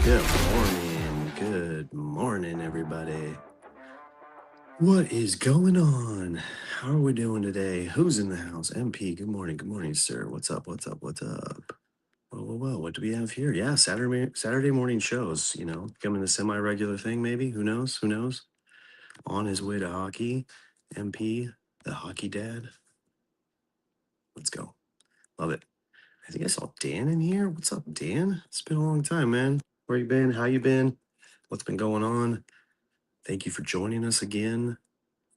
Good morning, everybody. What is going on? How are we doing today? Who's in the house? MP, good morning, sir. What's up? Whoa. What do we have here? Yeah, Saturday morning shows, becoming a semi-regular thing, maybe. Who knows? On his way to hockey. MP, the hockey dad. Let's go. Love it. I think I saw Dan in here. What's up, Dan? It's been a long time, man. Where you been? How you been? What's been going on? Thank you for joining us again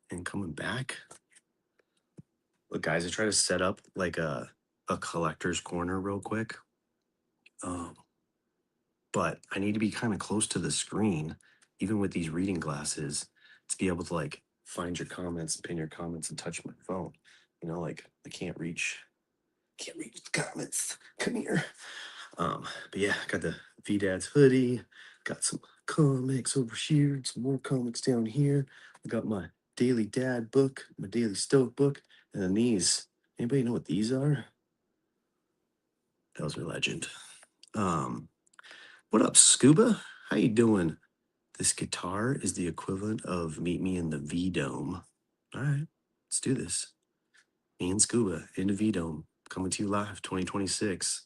and coming back. Look, guys, I try to set up like a collector's corner real quick. But I need to be kind of close to the screen, even with these reading glasses, to be able to like find your comments, pin your comments, and touch my phone. Like I can't reach the comments. Come here. But yeah, got the V-Dad's hoodie, got some comics over here, some more comics down here. I got my daily dad book, my daily stoic book, and then these. Anybody know what these are? Those are legend. What up, Scuba? How you doing? This guitar is the equivalent of Meet Me in the V-Dome. All right, let's do this. Me and Scuba in the V-Dome, coming to you live, 2026.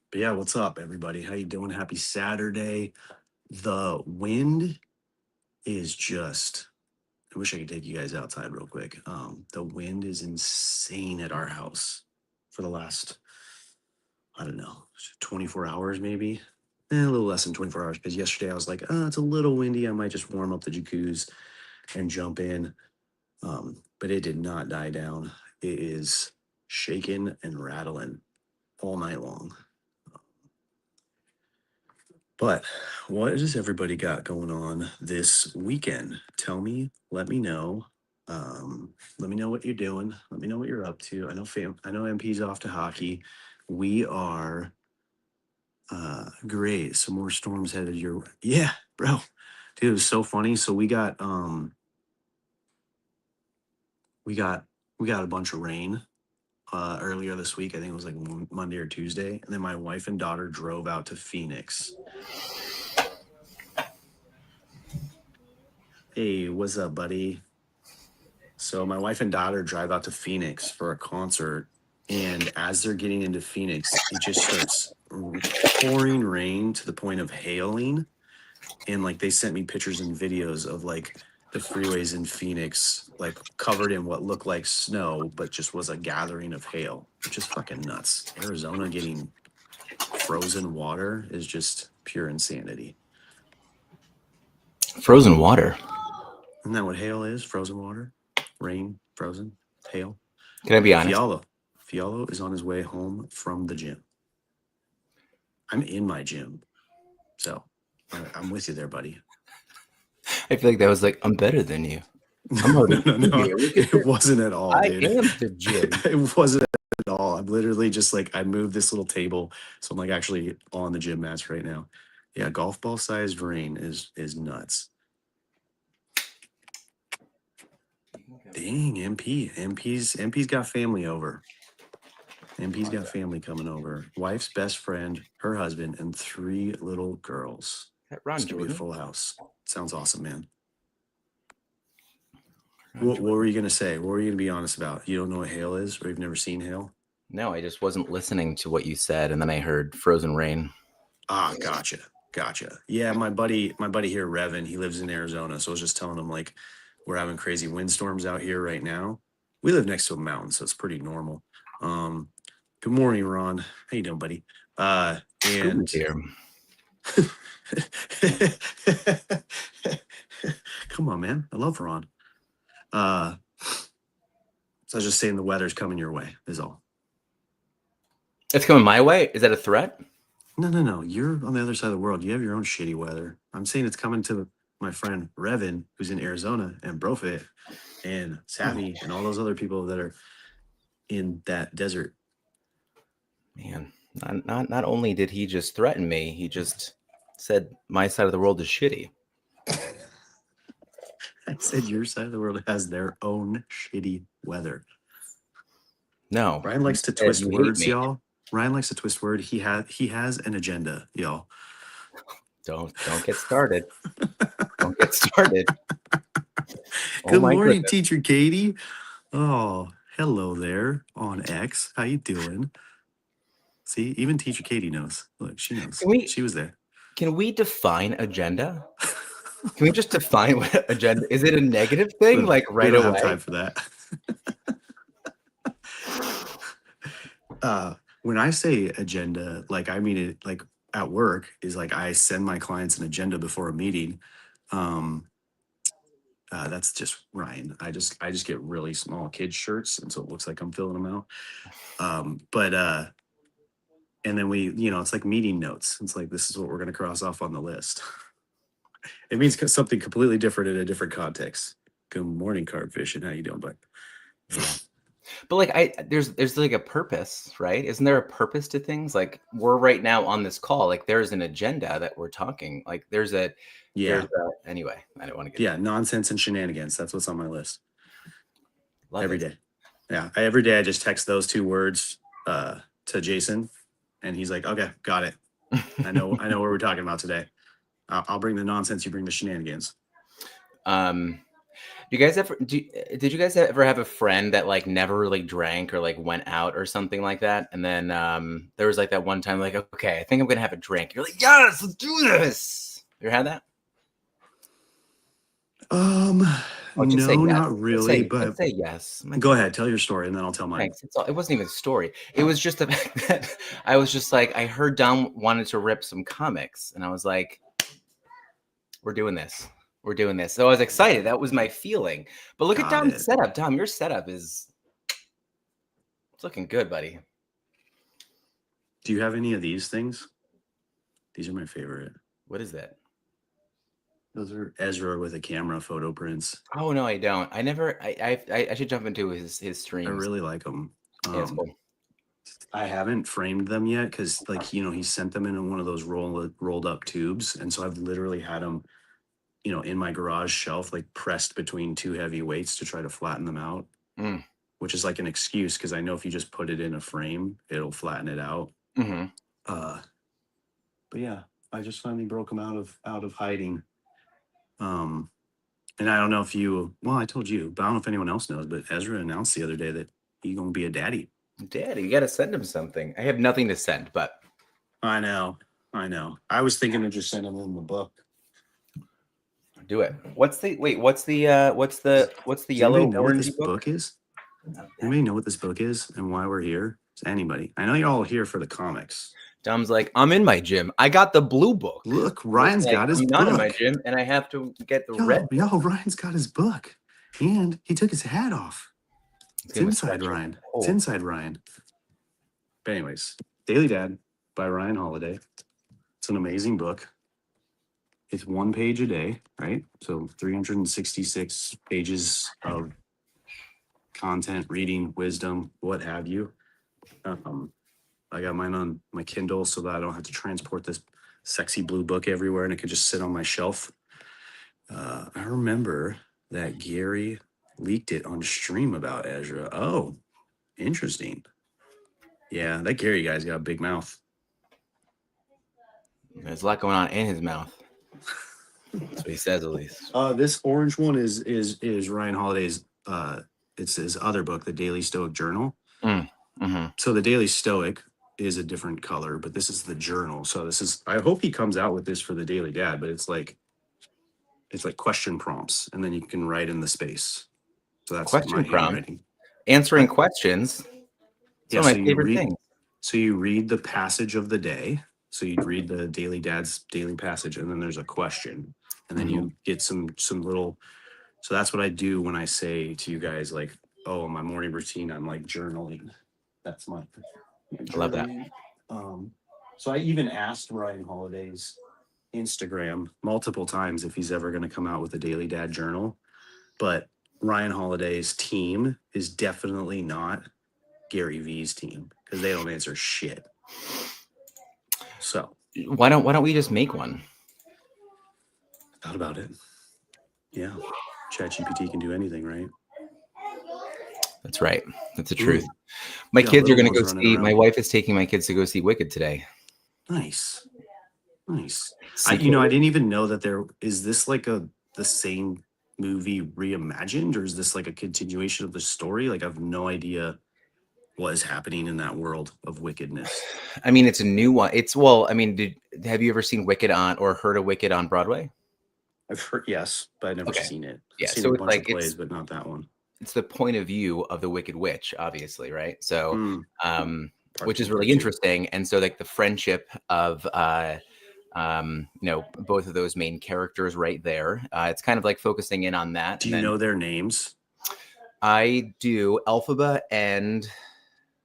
But yeah, what's up, everybody? How you doing? Happy Saturday. The wind is just, I wish I could take you guys outside real quick. The wind is insane at our house for the last, I don't know, 24 hours maybe. A little less than 24 hours, because yesterday I was like, it's a little windy. I might just warm up the jacuzzi and jump in. But it did not die down. It is shaking and rattling all night long. But what has everybody got going on this weekend? Tell me, let me know. Let me know what you're doing. Let me know what you're up to. I know MP's off to hockey. We are great. Some more storms headed your way. Yeah, bro. Dude, it was so funny. So we got a bunch of rain earlier this week. I think it was like Monday or Tuesday. And then my wife and daughter drove out to Phoenix. Hey, what's up, buddy? So my wife and daughter drive out to Phoenix for a concert. And as they're getting into Phoenix, it just starts pouring rain to the point of hailing. And like they sent me pictures and videos of like the freeways in Phoenix, like covered in what looked like snow, but just was a gathering of hail, which is fucking nuts. Arizona getting frozen water is just pure insanity. Frozen water. Isn't that what hail is? Frozen water, rain, frozen, hail. Can I be honest? Fialo is on his way home from the gym. I'm in my gym, so I'm with you there, buddy. I feel like that was like, I'm better than you. I'm No. It wasn't at all, I dude. am the gym. It wasn't at all. I'm literally just like, I moved this little table, so I'm like actually on the gym mats right now. Yeah, golf ball sized rain is nuts. Dang, MP's got family over. MP's got family coming over. Wife's best friend, her husband, and 3 little girls. Ron It's gonna be a Jordan. full house. Sounds awesome, man. What were you gonna say? What were you gonna be honest about? You don't know what hail is, or you've never seen hail? No, I just wasn't listening to what you said, and then I heard frozen rain. Ah, gotcha. Yeah, my buddy here, Revin, he lives in Arizona, so I was just telling him like we're having crazy windstorms out here right now. We live next to a mountain, so it's pretty normal. Good morning, Ron. How you doing, buddy? And Here. come on, man. I love Ron. So I was just saying the weather's coming your way, is all. It's coming my way? Is that a threat? No. You're on the other side of the world. You have your own shitty weather. I'm saying it's coming to my friend Revin, who's in Arizona, and Brofit, and Savvy, and all those other people that are in that desert. Man, not only did he just threaten me, he just said my side of the world is shitty. I said your side of the world has their own shitty weather. No. Brian likes to twist words, y'all. Ryan likes to twist word. He has an agenda, y'all. Don't get started. Don't get started. Oh Good my morning, goodness. teacher Katie. Oh, hello there on X. How you doing? See, even teacher Katie knows. Look, she knows. Can we She was there. can we define agenda? Can we just define what agenda is? It a negative thing Look, like we right don't have away? time for that. When I say agenda, like I mean it like at work is like I send my clients an agenda before a meeting. Um, that's just Ryan. I just get really small kid shirts, and so it looks like I'm filling them out. But and then it's like meeting notes. It's like this is what we're going to cross off on the list. It means something completely different in a different context. Good morning, carp fishing. How you doing, bud? Yeah. But like there's like a purpose, right? Isn't there a purpose to things? Like we're right now on this call, like there's an agenda that we're talking. Like Yeah, anyway, I don't want to get yeah, nonsense and shenanigans. That's what's on my list love every it. day. Yeah, every day I just text those two words to Jason, and he's like, "Okay, got it. I know what we're talking about today. I'll bring the nonsense. You bring the shenanigans." um do you guys ever did you guys ever have a friend that like never really drank or like went out or something like that? And then there was like that one time like, okay, I think I'm gonna have a drink. You're like, yes, let's do this. You ever had that? Um, Oh, just say no, yes. not really. But Let's say yes. My go God. ahead, tell your story, and then I'll tell mine. Thanks. It wasn't even a story. It was just the fact that I was just like, I heard Dom wanted to rip some comics, and I was like, we're doing this. We're doing this. So I was excited. That was my feeling. But look at Got Dom's it. setup. Dom, your setup is it's looking good, buddy. Do you have any of these things? These are my favorite. What is that? Those are Ezra with a camera photo prints. Oh no, I don't. I never. I should jump into his I streams. really like them. Yeah, it's cool. I haven't framed them yet because, like, he sent them in one of those rolled up tubes, and so I've literally had them, in my garage shelf, like pressed between two heavy weights to try to flatten them out, Mm. which is like an excuse because I know if you just put it in a frame, it'll flatten it out. Mm-hmm. Uh, but yeah, I just finally broke them out of hiding. Um, and I don't know if well, I told you, but I don't know if anyone else knows, but Ezra announced the other day that he's gonna be a daddy. Daddy, you got to send him something. I have nothing to send, but I know, I know. I was thinking of just sending him the book. do it. What's the Does anybody yellow know what this orangey book? book is? Anybody know what this book is and why we're here? Is anybody? I know you're all here for the comics. Dom's like, I'm in my gym. I got the blue book. Look, I was Ryan's like, got his I'm not in my book. gym, and I have to get the red. Yo, Ryan's got his book. And he took his hat off. It's inside Ryan. It's inside Ryan. But anyways, Daily Dad by Ryan Holiday. It's an amazing book. It's one page a day, right? So 366 pages of content, reading, wisdom, what have you. I got mine on my Kindle so that I don't have to transport this sexy blue book everywhere and it could just sit on my shelf. I remember that Gary leaked it on stream about Ezra. Oh, interesting. Yeah, that Gary guy's got a big mouth. There's a lot going on in his mouth. That's what he says, at least. This orange one is Ryan Holiday's. It's his other book, The Daily Stoic Journal. Mm-hmm. So the Daily Stoic is a different color, but this is the journal. So this is. I hope he comes out with this for the Daily Dad, but it's like question prompts, and then you can write in the space. So that's Question my prompt. handwriting. Answering questions. It's Yeah, one of so my you favorite read. things. So you read the passage of the day. So you'd read the Daily Dad's daily passage, and then there's a question, and then you get some little. So that's what I do when I say to you guys, like, oh, my morning routine, I'm like journaling. That's my I love that. journaling. So I even asked Ryan Holiday's Instagram multiple times if he's ever going to come out with a Daily Dad journal. But Ryan Holiday's team is definitely not Gary V's team because they don't answer shit. So Why don't we just make one? thought about it. Yeah. ChatGPT can do anything, right? That's right. That's the truth. Ooh, My got kids are little going to ones go running see. My around. wife is taking my kids to go see Wicked today. Nice, nice. Sequel. I didn't even know that there is this like the same movie reimagined, or is this like a continuation of the story? Like, I have no idea what is happening in that world of wickedness. I mean, it's a new one. It's well. I mean, have you ever seen Wicked on or heard of Wicked on Broadway? I've heard, yes, but I've never Okay. seen it. I've Yeah. seen a So it's bunch of like plays, but not that one. it's the point of view of the Wicked Witch, obviously, right? So, Hmm. Part which two, is really part two. interesting. And so, like the friendship of both of those main characters right there. It's kind of like focusing in on that. Do And you then know their names? I do Elphaba and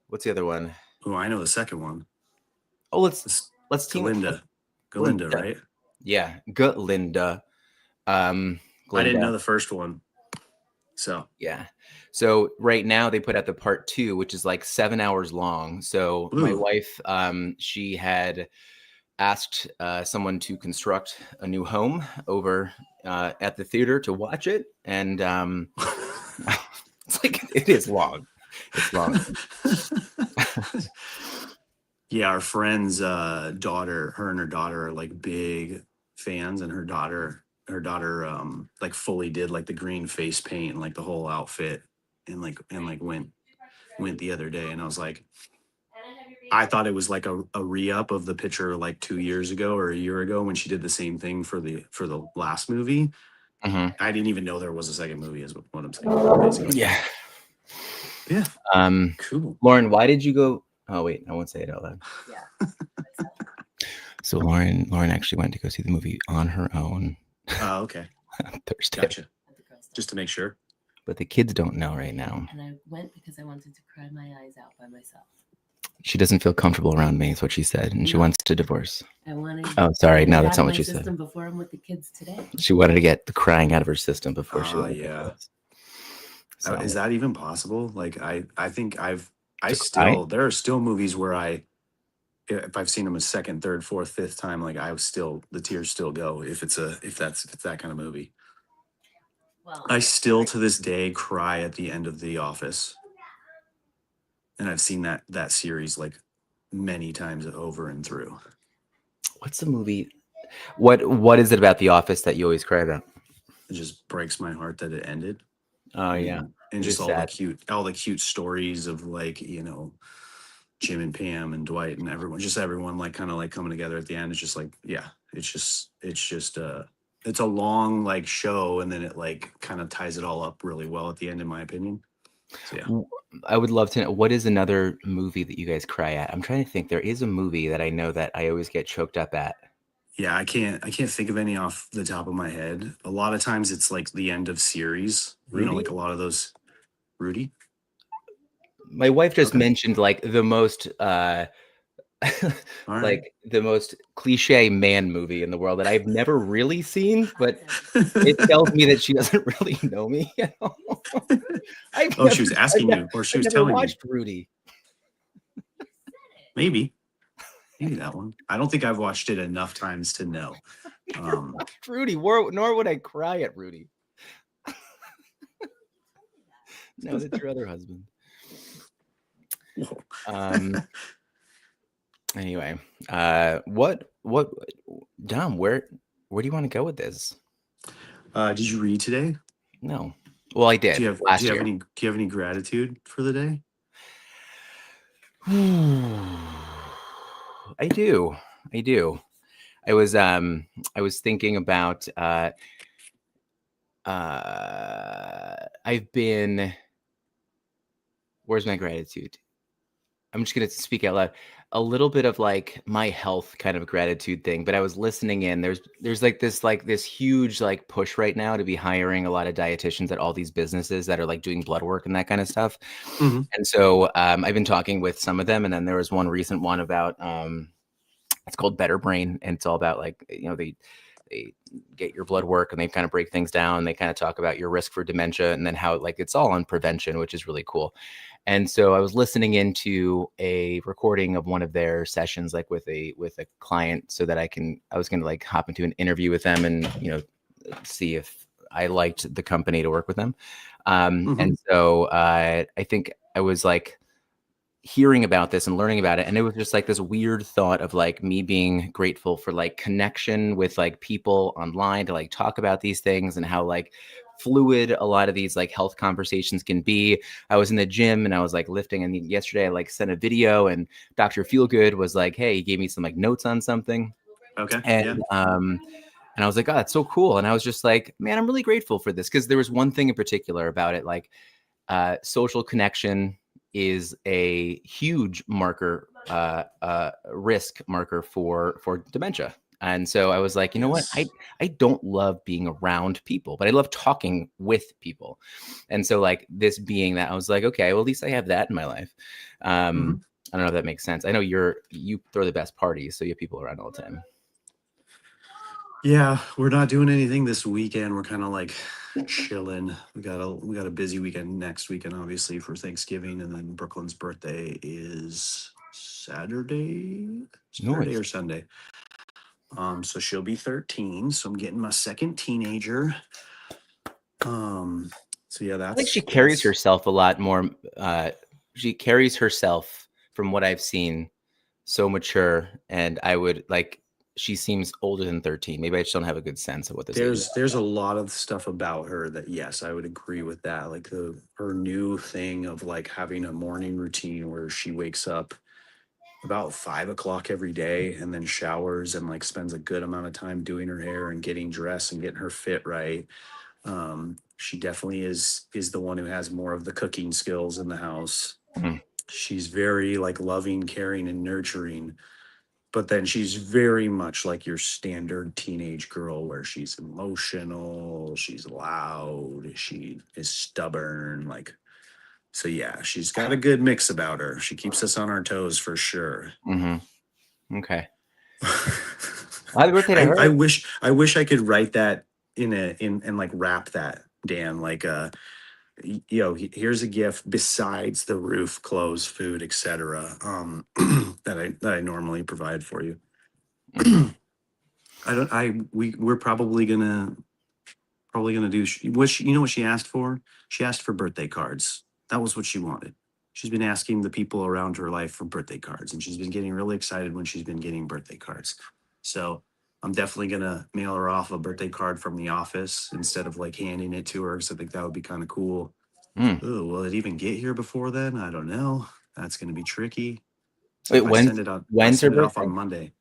what's the other one? Oh, I know the second one. Oh, It's let's team up. Galinda. Galinda, Glinda. right? Yeah, Glinda. I didn't Glinda. know the first one. So, Yeah. So right now they put out the part two, which is like 7 hours long. So my ooh. wife, she had asked someone to construct a new home over at the theater to watch it, and it's like it is long. It's long. Yeah, our friend's daughter, her and her daughter are like big fans, and her daughter like fully did like the green face paint and like the whole outfit, and went the other day, and I was like, I thought it was like a re-up of the picture like 2 years ago or a year ago when she did the same thing for the last movie. Mhm. I didn't even know there was a second movie, is what I'm saying, basically. Yeah. Yeah, Um, cool. Lauren, why did you go? Oh wait, I won't say it out loud. Yeah. So Lauren actually went to go see the movie on her own Okay, on Thursday, gotcha. At the girls' Just to make sure. but the kids don't know right now. And I went because I wanted to cry my eyes out by myself. She doesn't feel comfortable around me, is what she said, and she No. wants to divorce. I wanted. Oh, sorry, to no, get that's out not of what my she said. system before I'm with the kids today. She wanted to get the crying out of her system before she Ah, went to yeah. divorce. So Is that even possible? Like, I think I To cry? still, there are still movies where if I've seen them a second, third, fourth, fifth time, like the tears still go if it's that kind of movie. Well, I still to this day cry at the end of The Office, and I've seen that series like many times over and through. What's the movie? What is it about The Office that you always cry about? It just breaks my heart that it ended. Oh yeah, And it just is sad. all the cute stories of like, Jim and Pam and Dwight and everyone like kind of like coming together at the end. It's just like, yeah, it's a long like show, and then it like kind of ties it all up really well at the end, in my opinion. So yeah. I would love to know what is another movie that you guys cry at. I'm trying to think. There is a movie that I know that I always get choked up at. Yeah, I can't think of any off the top of my head. A lot of times it's like the end of series. Rudy? Like a lot of those. Rudy? My wife just Okay. mentioned like the most All right. like the most cliche man movie in the world that I've never really seen, but it tells me that she doesn't really know me at all. Oh, she was asking you, or she I've was never telling you. watched Rudy. Maybe that one. I don't think I've watched it enough times to know. Watched Rudy, nor would I cry at Rudy. No, that's your other husband. Anyway, what Dom, where do you want to go with this? Did you read today? No. Well, I did Do you have last year. do you have any gratitude for the day? I do. I was thinking about I've been where's my gratitude? I'm just gonna speak out loud. A little bit of like my health kind of gratitude thing, but I was listening in. There's like this huge like push right now to be hiring a lot of dietitians at all these businesses that are like doing blood work and that kind of stuff. Mhm. And so I've been talking with some of them, and then there was one recent one about it's called Better Brain, and it's all about like they get your blood work and they kind of break things down. They kind of talk about your risk for dementia and then how like it's all on prevention, which is really cool. And so I was listening into a recording of one of their sessions, like with a client, so that I was going to like hop into an interview with them and see if I liked the company to work with them. Mhm. And so I think I was like hearing about this and learning about it, and it was just like this weird thought of like me being grateful for like connection with like people online to like talk about these things and how like fluid a lot of these like health conversations can be. I was in the gym and I was like lifting, and yesterday I like sent a video and Dr. Feelgood was like, hey, he gave me some like notes on something. Okay. And Yeah. and I was like, oh, that's so cool. And I was just like, man, I'm really grateful for this, because there was one thing in particular about it, like social connection is a huge marker, risk marker for dementia. And so I was like, you know what? Yes. I don't love being around people, but I love talking with people. And so like this being that, I was like, okay, well, at least I have that in my life. Mhm. I don't know if that makes sense. I know you throw the best parties, so you have people around all the time. Yeah, we're not doing anything this weekend. We're kind of like chilling. We got a busy weekend next weekend, obviously, for Thanksgiving, and then Brooklyn's birthday is Saturday Nice. or Sunday. So she'll be 13. So I'm getting my second teenager. So yeah, I think she that's carries that's herself a lot more. She carries herself, from what I've seen, so mature. And I would like, she seems older than 13. Maybe I just don't have a good sense of what this age is. there's a lot of stuff about her that, yes, I would agree with that. Like her new thing of like having a morning routine where she wakes up about 5 o'clock every day and then showers and like spends a good amount of time doing her hair and getting dressed and getting her fit right. She definitely is the one who has more of the cooking skills in the house. Mm, She's very like loving, caring, and nurturing, but then she's very much like your standard teenage girl where she's emotional, she's loud, she is stubborn, like, so yeah, she's got a good mix about her. She keeps us on our toes for sure. okay. Well, happy birthday to I her. wish I could write that in and like wrap that, Dan, like here's a gift besides the roof, clothes, food, etc. That I normally provide for you. Mhm. I don't I we're probably gonna do you know what she asked for? She asked for birthday cards. That was what she wanted. She's been asking the people around her life for birthday cards, and she's been getting really excited when she's been getting birthday cards. So I'm definitely gonna mail her off a birthday card from the office instead of like handing it to her, because I think that would be kind of cool. Mm. Oh, will it even get here before then? I don't know. That's gonna be tricky. So Wait, if I when's her send it off birthday? on Monday.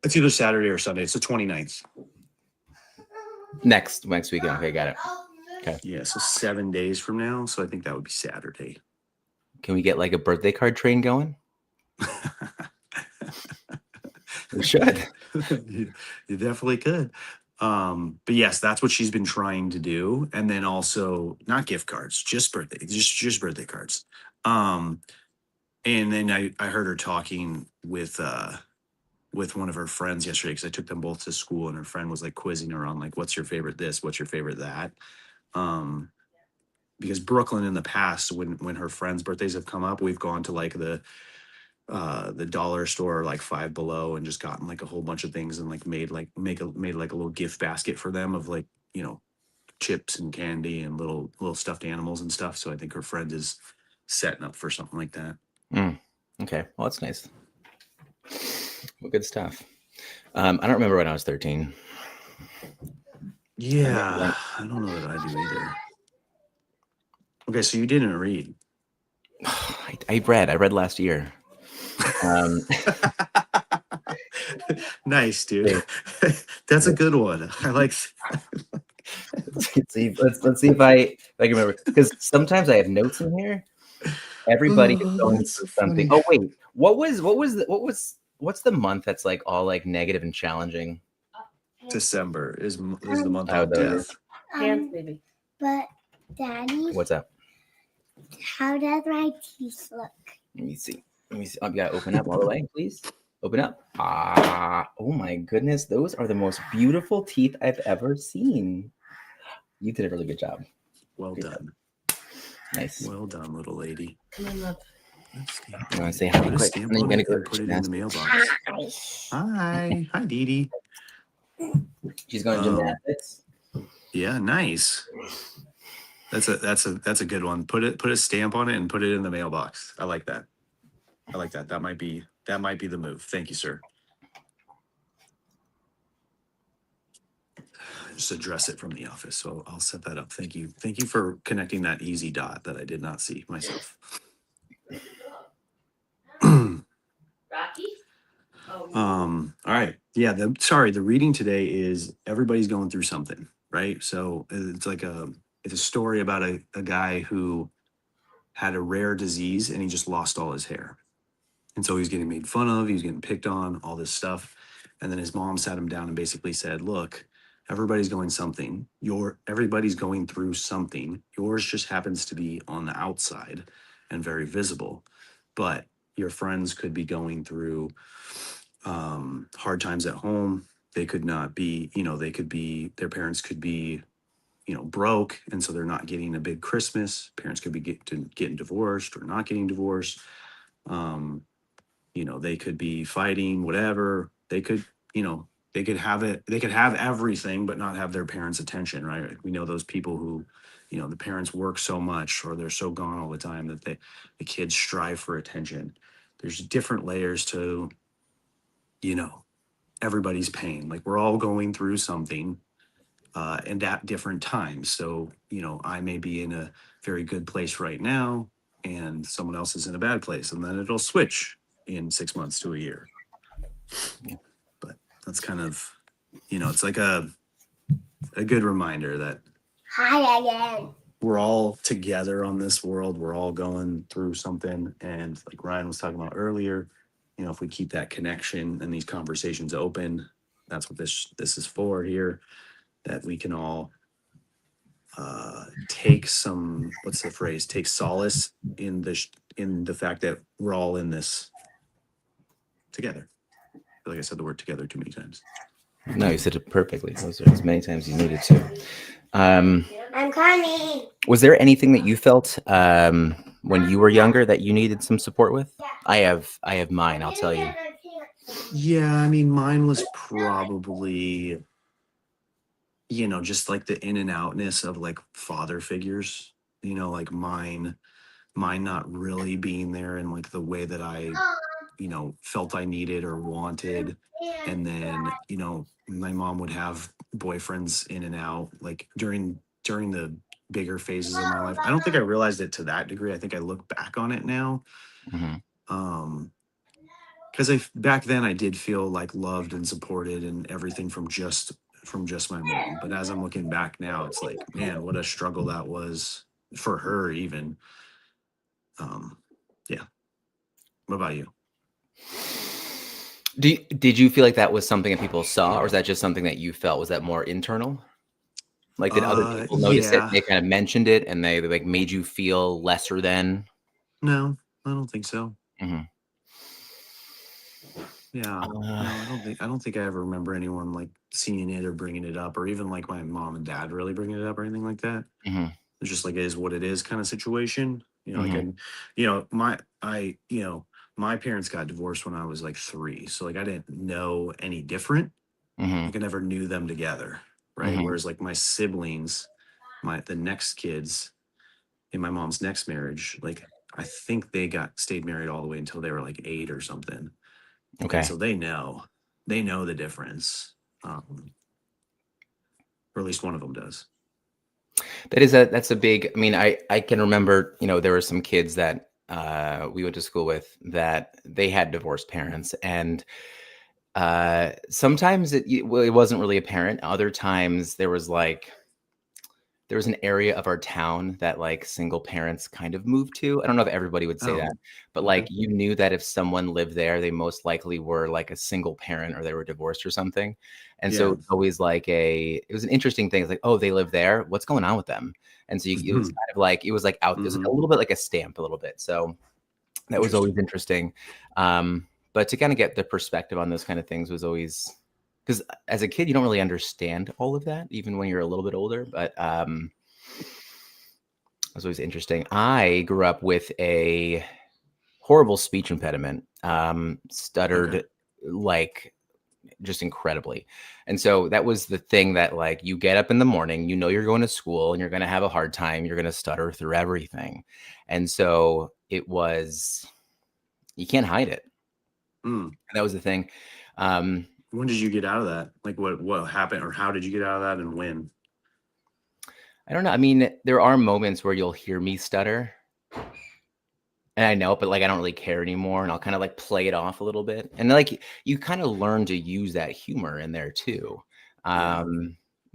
It's either Saturday or Sunday. It's the 29th. Next weekend. Okay, got it. Okay. Yeah, so 7 days from now. So I think that would be Saturday. Can we get like a birthday card train going? We should. You definitely could. But yes, that's what she's been trying to do. And then also not gift cards, just birthday cards. Um, and then I heard her talking with one of her friends yesterday, because I took them both to school, and her friend was like quizzing her on like, what's your favorite this, what's your favorite that. Um, because Brooklyn in the past, when her friends' birthdays have come up, we've gone to like the dollar store, like Five Below, and just gotten like a whole bunch of things and like made like a little gift basket for them of like, chips and candy and little stuffed animals and stuff. So I think her friend is setting up for something like that. Mm. Okay. Well, that's nice. Well, good stuff. I don't remember when I was 13. Yeah, I don't know that I do either. Okay, so you didn't read. I read last year. Nice, dude. Wait, That's a good one. I like. let's see if I can remember, because sometimes I have notes in here. Everybody is Oh, going that's so through something. funny. Oh wait, what's the month that's like all like negative and challenging? December is the month Oh, of death. Hands, baby. But Daddy, What's up? how does my teeth look? Let me see. Oh, you gotta open up all the way, please. Open up. Ah, oh my goodness, those are the most beautiful teeth I've ever seen. You did a really good job. Well Good done. Nice. Well done, little lady. Come on, love. You want to say hi Put a quick? stamp And then you're on gonna it go and to put it in the gymnastics. mailbox. Hi, Dee Dee. She's going to Um, gymnastics. Yeah, nice. That's a good one. Put a stamp on it and put it in the mailbox. I like that. I like that. That might be the move. Thank you, sir. Just address it from the office. So I'll set that up. Thank you. Thank you for connecting that easy dot that I did not see myself. Rocky? Oh, All right. Yeah, the reading today is everybody's going through something, right? So it's like it's a story about a guy who had a rare disease and he just lost all his hair. And so he was getting made fun of, he was getting picked on, all this stuff. And then his mom sat him down and basically said, look, everybody's going something. Everybody's going through something. Yours just happens to be on the outside and very visible. But your friends could be going through hard times at home. They could not be, they could be, their parents could be, broke. And so they're not getting a big Christmas. Parents could be getting divorced or not getting divorced. They could be fighting, whatever. They could, they could have it, they could have everything, but not have their parents' attention, right? We know those people who, the parents work so much or they're so gone all the time that the kids strive for attention. There's different layers to, everybody's pain. Like we're all going through something and at different times. So, I may be in a very good place right now and someone else is in a bad place and then it'll switch in 6 months to a year. But that's kind of, it's like a good reminder that Hi again. we're all together on this world. We're all going through something. And like Ryan was talking about earlier, if we keep that connection and these conversations open, that's what this is for here, that we can all take some, what's the phrase, take solace in the fact that we're all in this together. I feel like I said the word together too many times. No, you said it perfectly. Those are as many times you needed to. I'm coming. Was there anything that you felt when you were younger that you needed some support with? I have mine, I'll tell you. Yeah, I mean, mine was probably, just like the in and outness of like father figures, like mine not really being there in like the way that I, felt I needed or wanted. And then, my mom would have boyfriends in and out like during the bigger phases of my life. I don't think I realized it to that degree. I think I look back on it now. Mm-hmm. Because back then I did feel like loved and supported and everything from just my mom. But as I'm looking back now, it's like, man, what a struggle that was for her even. Yeah. What about you? Did you feel like that was something that people saw, or is that just something that you felt? Was that more internal? Like, did other people notice it? Yeah. They kind of mentioned it, and they like made you feel lesser than? No, I don't think so. Mm-hmm. Yeah. No, I don't think I ever remember anyone like seeing it or bringing it up, or even like my mom and dad really bringing it up or anything like that. Mm-hmm. It's just like it is what it is kind of situation. Like my parents got divorced when I was like 3. So like I didn't know any different. Mm-hmm. Like I never knew them together. Right. Mm-hmm. Whereas like my siblings, the next kids in my mom's next marriage, like I think they stayed married all the way until they were like 8 or something. Okay. And so they know the difference. Or at least one of them does. That's a big, I mean, I can remember, there were some kids that we went to school with that they had divorced parents, and sometimes it wasn't really apparent. Other times there was an area of our town that like single parents kind of moved to. I don't know if everybody would say that, but okay. like you knew that if someone lived there, they most likely were like a single parent or they were divorced or something. And so it's always like it was an interesting thing. It's like, oh, they live there. What's going on with them? And so it was kind of like, it was like out, it was like a little bit like a stamp a little bit. So that was always interesting. But to kind of get the perspective on those kind of things was always, because as a kid, you don't really understand all of that, even when you're a little bit older. But it was always interesting. I grew up with a horrible speech impediment, stuttered like just incredibly. And so that was the thing that like you get up in the morning, you know you're going to school and you're going to have a hard time, you're going to stutter through everything. And so it was, you can't hide it. That was the thing. When did you get out of that? Like what happened, or how did you get out of that, and when? I don't know. I mean, there are moments where you'll hear me stutter. And I know, but like I don't really care anymore, and I'll kind of like play it off a little bit. And like you kind of learn to use that humor in there too.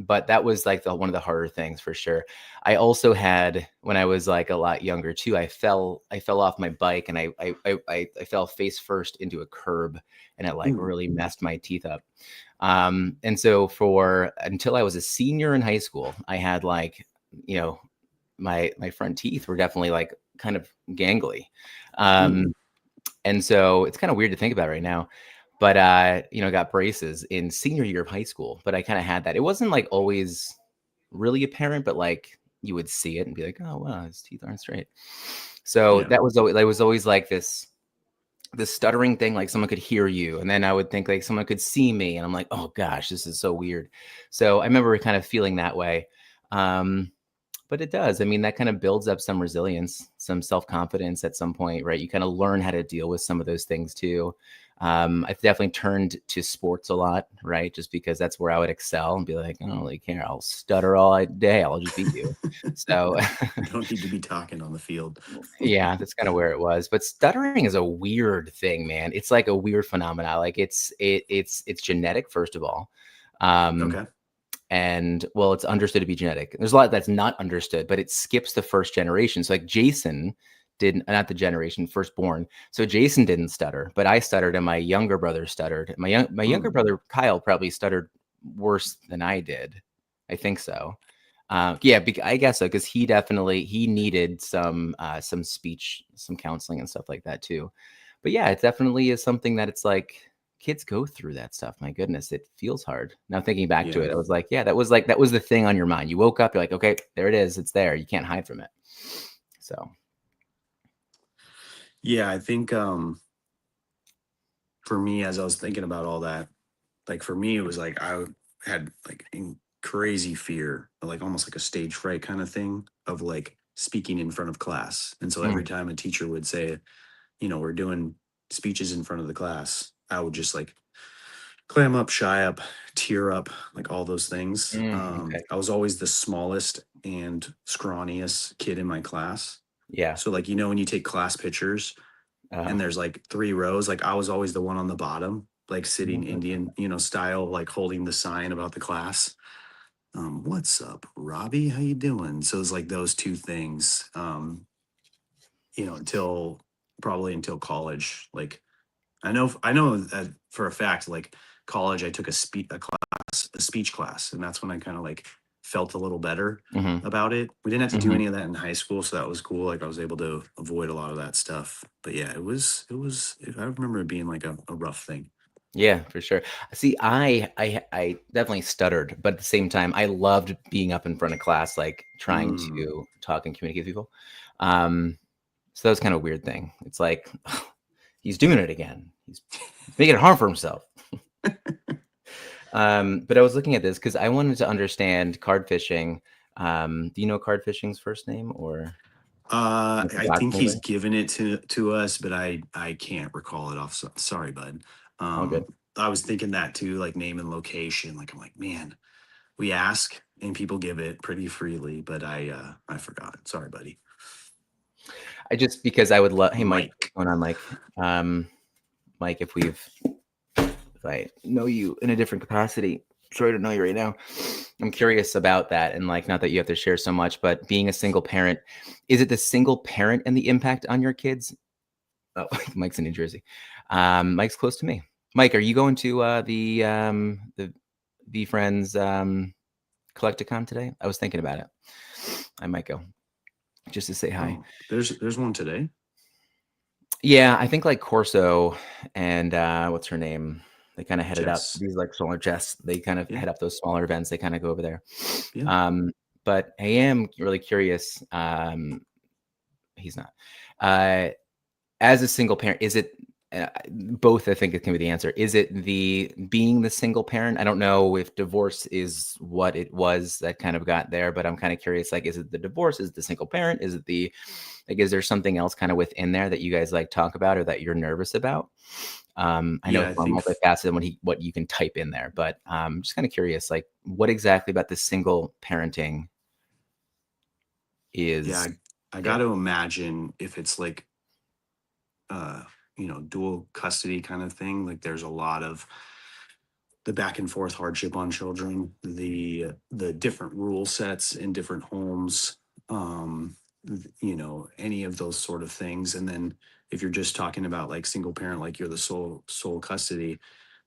But that was like one of the harder things for sure. I also had, when I was like a lot younger too, I fell off my bike and I fell face first into a curb, and it like really messed my teeth up. And so until I was a senior in high school, I had like, you know, my front teeth were definitely like kind of gangly. And so it's kind of weird to think about right now, but got braces in senior year of high school, but I kind of had that. It wasn't like always really apparent, but like you would see it and be like, oh wow, his teeth aren't straight. So that was always like this stuttering thing, like someone could hear you, and then I would think like someone could see me, and I'm like, oh gosh, this is so weird. So I remember kind of feeling that way. But it does. I mean, that kind of builds up some resilience, some self-confidence at some point, right? You kind of learn how to deal with some of those things too. I've definitely turned to sports a lot, right? Just because that's where I would excel and be like, I don't really care. I'll stutter all day. I'll just beat you. So you don't need to be talking on the field. Yeah, that's kind of where it was. But stuttering is a weird thing, man. It's like a weird phenomenon. Like it's genetic, first of all. Okay. And well, it's understood to be genetic. There's a lot that's not understood, but it skips the first generation. So like Jason didn't, not the generation firstborn. So Jason didn't stutter, but I stuttered, and my younger brother stuttered. My younger brother Kyle probably stuttered worse than I did. I think so. Yeah, I guess so, because he needed some speech, some counseling and stuff like that too. But yeah, it definitely is something that it's like, kids go through that stuff. My goodness, it feels hard. Now thinking back to it, I was like, yeah, that was the thing on your mind. You woke up, you're like, okay, there it is. It's there. You can't hide from it. So. Yeah, I think for me, as I was thinking about all that, like for me, it was like I had like crazy fear, like almost like a stage fright kind of thing of like speaking in front of class. And so every time a teacher would say, we're doing speeches in front of the class, I would just like clam up, shy up, tear up, like all those things. Okay. I was always the smallest and scrawniest kid in my class. Yeah. So like, when you take class pictures and there's like 3 rows, like I was always the one on the bottom, like sitting Indian, style, like holding the sign about the class. What's up, Robbie? How you doing? So it's like those two things, until college. Like I know that for a fact, like college, I took a speech class, and that's when I kind of like felt a little better about it. We didn't have to do any of that in high school, so that was cool. Like I was able to avoid a lot of that stuff. But yeah, it was. I remember it being like a rough thing. Yeah, for sure. See, I definitely stuttered, but at the same time, I loved being up in front of class, like trying to talk and communicate with people. So that was kind of a weird thing. It's like, he's doing it again. He's making it harm for himself. But I was looking at this because I wanted to understand card fishing. Do you know card fishing's first name, or? I think he's given it to us, but I can't recall it off. So, sorry, bud. All good. I was thinking that too, like name and location. Like I'm like, man, we ask and people give it pretty freely, but I forgot. Sorry, buddy. I just, because I would love. Hey, Mike. What's going on, Mike? Mike, if I know you in a different capacity, sorry to know you right now. I'm curious about that, and like, not that you have to share so much, but being a single parent, is it the single parent and the impact on your kids? Oh, Mike's in New Jersey. Mike's close to me. Mike, are you going to the VeeFriends Collecticon today? I was thinking about it. I might go just to say hi. Oh, there's one today. Yeah, I think like Corso and what's her name? They kind of headed up these like smaller Jess. They kind of head up those smaller events. They kind of go over there. Yeah. But I am really curious. He's not. As a single parent, is it both, I think it can be the answer. Is it the being the single parent? I don't know if divorce is what it was that kind of got there, but I'm kind of curious, like, is it the divorce? Is it the single parent? Is it the, like, is there something else kind of within there that you guys like talk about or that you're nervous about? I know Yeah, I it's a think multifaceted when what you can type in there, but just kind of curious, like, what exactly about the single parenting yeah, is I got it? to imagine if it's like dual custody kind of thing, like there's a lot of the back and forth hardship on children, the different rule sets in different homes, any of those sort of things. And then if you're just talking about like single parent, like you're the sole custody,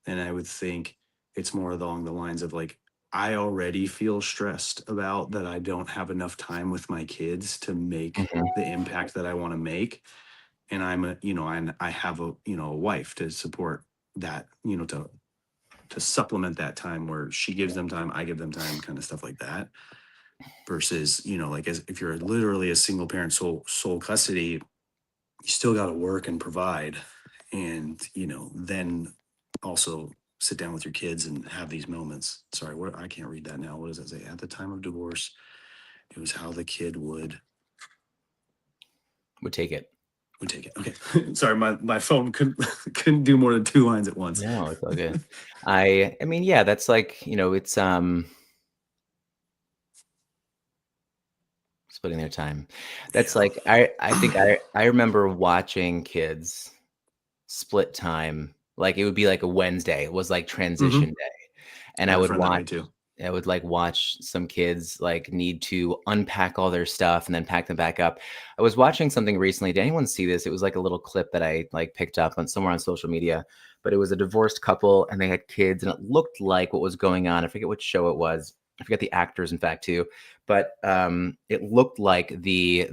then I would think it's more along the lines of like I already feel stressed about that I don't have enough time with my kids to make Mhm. the impact that I want to make. And and I have a wife to support that, to supplement that time where she gives them time, I give them time, kind of stuff like that. Versus, like as if you're literally a single parent sole custody, you still got to work and provide, and then also sit down with your kids and have these moments. Sorry, what I can't read that now. What does that say? At the time of divorce, it was how the kid Would take it. take it. Okay, sorry, my phone couldn't couldn't do more than two lines at once. No, it's all good. I mean, yeah, that's like, it's splitting their time. That's Yeah. like I think I remember watching kids split time. Like it would be like a Wednesday. It was like transition Hmm. day. And I I had a would friend that way watch too. I would like watch some kids like need to unpack all their stuff and then pack them back up. I was watching something recently. Did anyone see this? It was like a little clip that I like picked up on somewhere on social media, but it was a divorced couple and they had kids and it looked like what was going on. I forget what show it was. I forget the actors, in fact, too. But it looked like the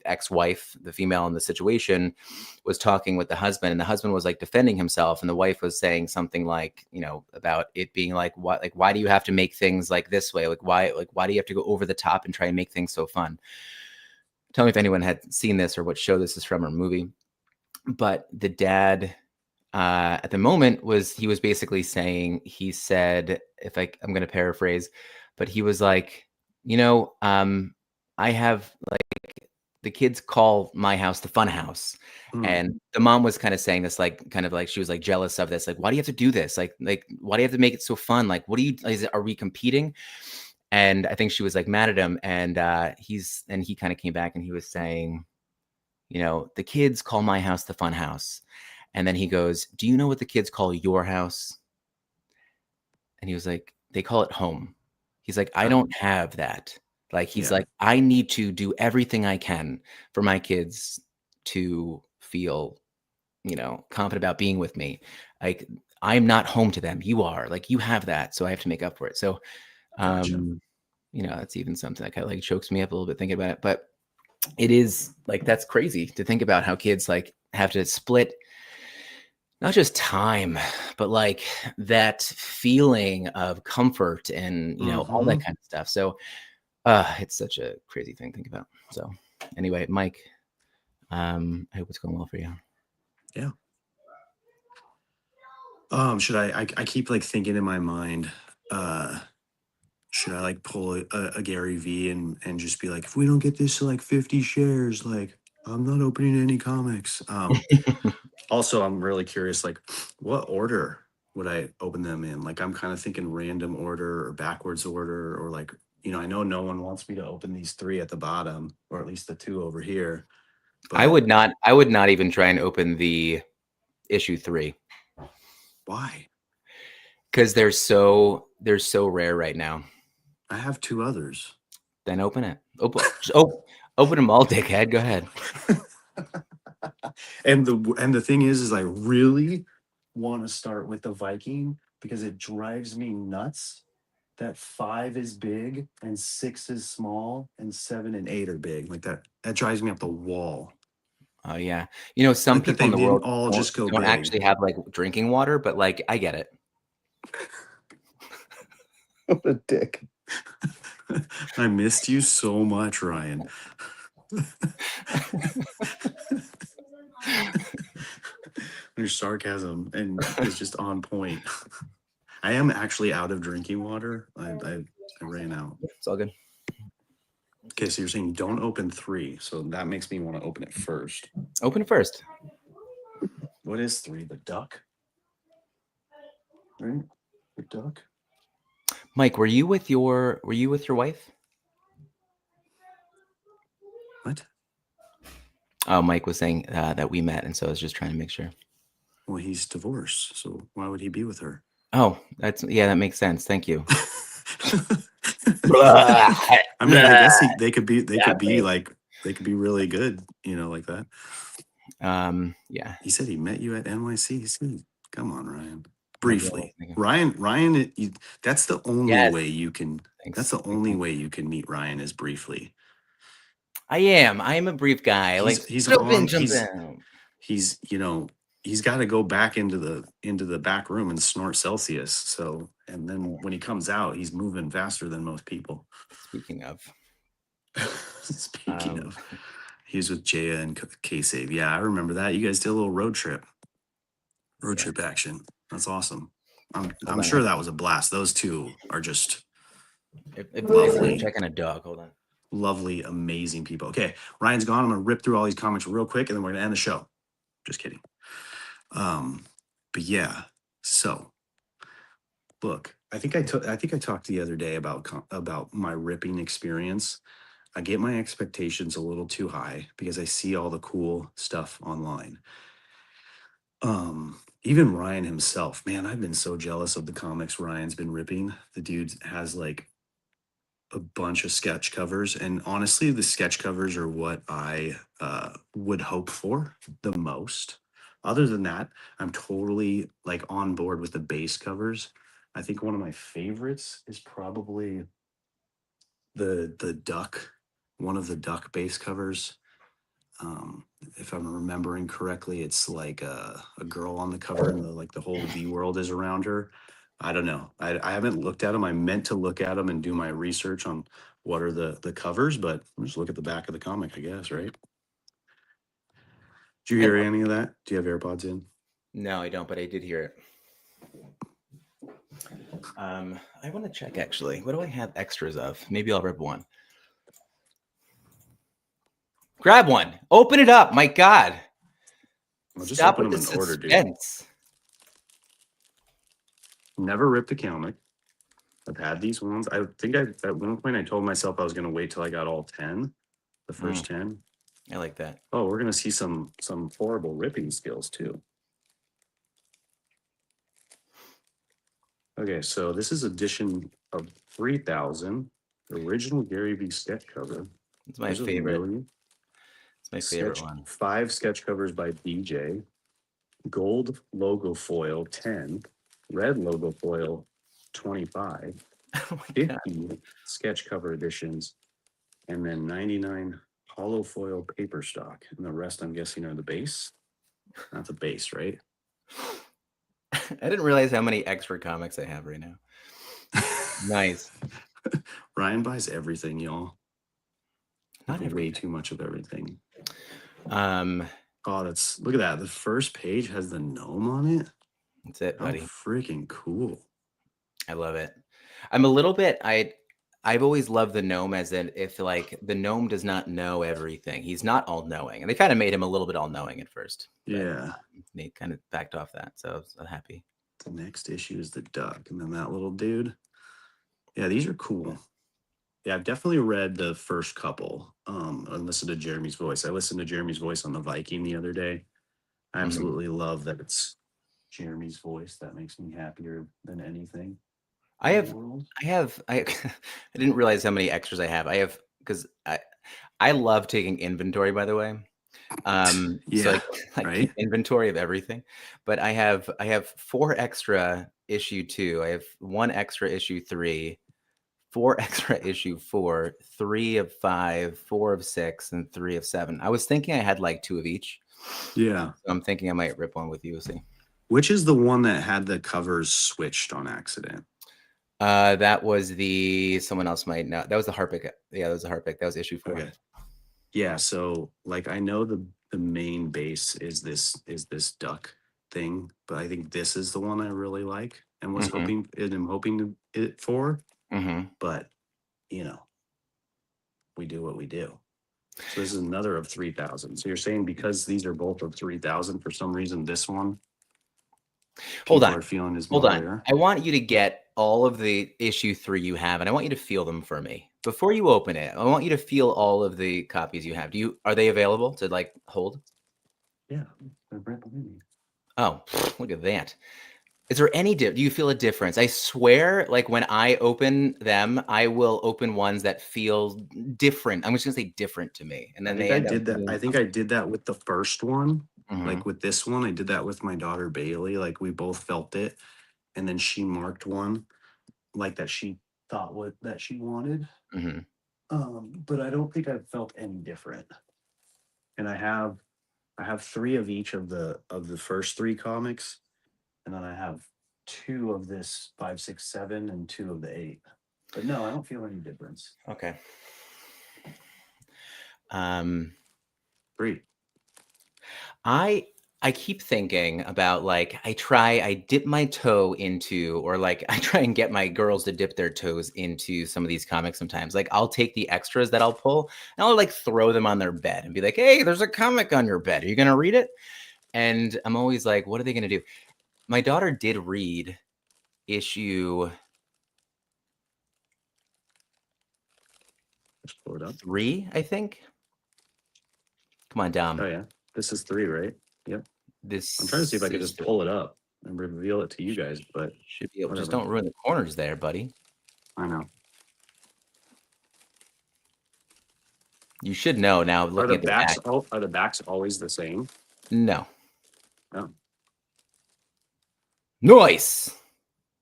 ex-wife, the female in the situation, was talking with the husband, and the husband was like defending himself, and the wife was saying something like, about it being like, what, like, why do you have to make things like this way? Why do you have to go over the top and try and make things so fun? Tell me if anyone had seen this or what show this is from or movie. But the dad, at the moment, he was basically saying, he said, if I'm going to paraphrase, but he was like, I have like, the kids call my house the fun house. Mm, And the mom was kind of saying this, like, kind of like, she was like jealous of this. Like, why do you have to do this? Like, why do you have to make it so fun? Like, are we competing? And I think she was like mad at him. And he kind of came back and he was saying, the kids call my house the fun house. And then he goes, do you know what the kids call your house? And he was like, they call it home. He's like, I uh, don't have that. Like, he's yeah, like, I need to do everything I can for my kids to feel, confident about being with me. Like, I'm not home to them. You are. Like, you have that. So I have to make up for it. So, gotcha. um, that's even something that kind of like chokes me up a little bit thinking about it. But it is like, that's crazy to think about how kids like have to split not just time, but like that feeling of comfort and, all that Hmm. kind of stuff. So, it's such a crazy thing to think about. So anyway, Mike, I hope it's going well for you. Yeah. Should I keep like thinking in my mind, uh, should I like pull a Gary V and just be like, if we don't get this to like 50 shares, like I'm not opening any comics. Also, I'm really curious, like, what order would I open them in? Like, I'm kind of thinking random order or backwards order, or like, I know no one wants me to open these three at the bottom, or at least the two over here. But I would not even try and open the issue 3 why? because they're so rare right now. I have two others. Then open it. Open them all, dickhead. Go ahead. And the thing is I really want to start with the Viking because it drives me nuts that 5 is big and 6 is small and 7 and 8 are big. Like that drives me up the wall. Oh yeah. Some Like that people they in the didn't world all just go don't big. actually have like drinking water, but like I get it. What a dick. I missed you so much, Ryan. Your sarcasm and is just on point. I am actually out of drinking water. I ran out. It's all good. Okay, so you're saying don't open 3. So that makes me want to open it first. Open it first. What is 3? The duck? Right? The duck? Mike, were you with your wife? What? Oh, Mike was saying that we met, and so I was just trying to make sure. Well, he's divorced, so why would he be with her? Oh, that makes sense. Thank you. I mean, I guess they could be really good, like that. Yeah. He said he met you at NYC. Come on, Ryan. Maybe I Briefly, was thinking- Ryan. That's the only Yes. way you can. Thanks. That's the only way you can meet Ryan is briefly. I am a brief guy. He's got to go back into the back room and snort Celsius. So, and then when he comes out, he's moving faster than most people. Speaking of, he was with Jaya and K-Save. Yeah, I remember that. You guys did a little road trip action. That's awesome. I'm sure that was a blast. Those two are just lovely. Checking a dog. Hold on. Lovely, amazing people. Okay, Ryan's gone. I'm gonna rip through all these comments real quick, and then we're gonna end the show. Just kidding. But yeah. So, look, I think I talked the other day about my ripping experience. I get my expectations a little too high because I see all the cool stuff online. Even Ryan himself, man, I've been so jealous of the comics Ryan's been ripping. The dude has like a bunch of sketch covers, and honestly, the sketch covers are what I would hope for the most. Other than that, I'm totally like on board with the base covers. I think one of my favorites is probably the duck, one of the duck base covers. If I'm remembering correctly, it's like a girl on the cover, and the whole V world is around her. I don't know. I haven't looked at them. I meant to look at them and do my research on what are the covers, but just look at the back of the comic, I guess, right? Did you hear any of that? Do you have AirPods in? No, I don't, but I did hear it. I want to check actually. What do I have extras of? Maybe I'll rip one. Grab one. Open it up. My God. Well, just Stop open with them the in order, dude. suspense. Never ripped a comic. I've had these ones. I think at one point I told myself I was going to wait till I got all 10, the first 10. I like that. Oh, we're going to see some horrible ripping skills too. Okay, so this is edition of 3000, original Gary V sketch cover. It's my favorite. It's my favorite sketch, one. 5 sketch covers by BJ. Gold logo foil 10, red logo foil 25, Oh my 50 God. sketch cover editions, and then 99 hollow foil paper stock. And the rest, I'm guessing, are the base. Not the base, right? I didn't realize how many extra comics I have right now. Nice. Ryan buys everything, y'all. Not way too much of everything. Oh, look at that. The first page has the gnome on it. That's it, buddy. How freaking cool. I love it. I'm a little bit, I've always loved the gnome as in if like the gnome does not know everything. He's not all knowing. And they kind of made him a little bit all knowing at first. Yeah. They kind of backed off that. So I was happy. The next issue is the duck. And then that little dude. Yeah, these are cool. Yeah, I've definitely read the first couple and listened to Jeremy's voice. I listened to Jeremy's voice on the Viking the other day. I absolutely love that it's Jeremy's voice. That makes me happier than anything. I didn't realize how many extras I have. I have, because I love taking inventory, by the way. Yeah, so like right? inventory of everything. But I have 4 extra issue 2. I have 1 extra issue 3, 4 extra issue 4, 3 of 5, 4 of 6, and 3 of 7. I was thinking I had like 2 of each. Yeah. So I'm thinking I might rip one with you. See. Which is the one that had the covers switched on accident? That was someone else might know. That was the Harpic. Yeah, that was the Harpic. That was issue 4. Okay. Yeah, so like I know the main base is this duck thing, but I think this is the one I really like and was hoping and I'm hoping to it for. But you know, we do what we do. So this is another of 3,000. So you're saying because these are both of 3,000, for some reason this one Hold people on. are feeling is Hold more on. rare. I want you to get all of the issue 3 you have, and I want you to feel them for me. Before you open it, I want you to feel all of the copies you have. Are they available to like hold? Yeah, they're right behind me. Oh, look at that. Is there any do you feel a difference? I swear, like when I open them, I will open ones that feel different. I'm just gonna say different to me. And I then think they I end up did that. being I think I did that with the first one. Mhm. Like with this one, I did that with my daughter Bailey. Like we both felt it. And then she marked one like that she thought what that she wanted. Mhm. But I don't think I've felt any different. And I have 3 of each of the first 3 comics, and then I have 2 of this 5, 6, 7, and 2 of the 8. But no, I don't feel any difference. Okay. 3. I keep thinking about like I dip my toe into, or like I try and get my girls to dip their toes into some of these comics sometimes. Like I'll take the extras that I'll pull and I'll like throw them on their bed and be like, hey, there's a comic on your bed. Are you gonna read it? And I'm always like, what are they gonna do? My daughter did read issue Just pull it up. 3, I think. Come on, Dom. Oh yeah. This is 3, right? Yep. This I'm trying to see if I could is- just pull it up and reveal it to you guys, but should be able. Just whatever. don't ruin the corners there, buddy. I know. You should know now. Are Looking the at the backs back. are the backs always the same? No. Oh. Nice.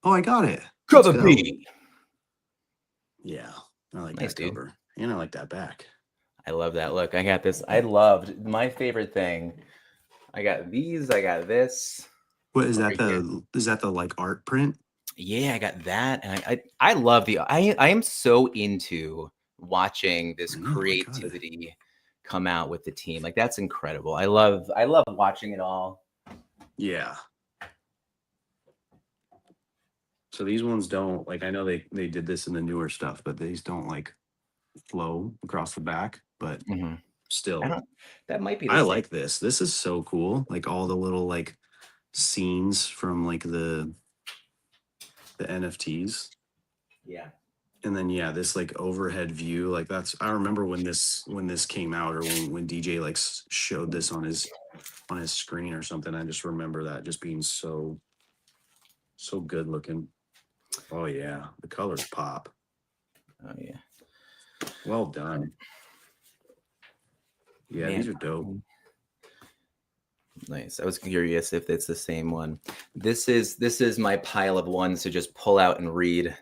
Oh, I got it. Cover Let's go. B. Yeah. I like Nice, that dude. cover. And I like that back. I love that look. I got this. I loved my favorite thing. I got these. I got this. What is that? Right here. Is that the like art print? Yeah, I got that. And I love I am so into watching this I know, I got it. creativity come out with the team. Like that's incredible. I love watching it all. Yeah. So these ones don't like. I know they did this in the newer stuff, but these don't like flow across the back. But still, that might be. The I same. like this. This is so cool. Like all the little like scenes from like the NFTs. Yeah. And then yeah, this like overhead view, like that's I remember when this came out, or when DJ like showed this on his screen or something. I just remember that just being so good looking. Oh yeah, the colors pop. Oh yeah. Well done. Yeah, Man. these are dope. Nice. I was curious if it's the same one. This is my pile of ones to just pull out and read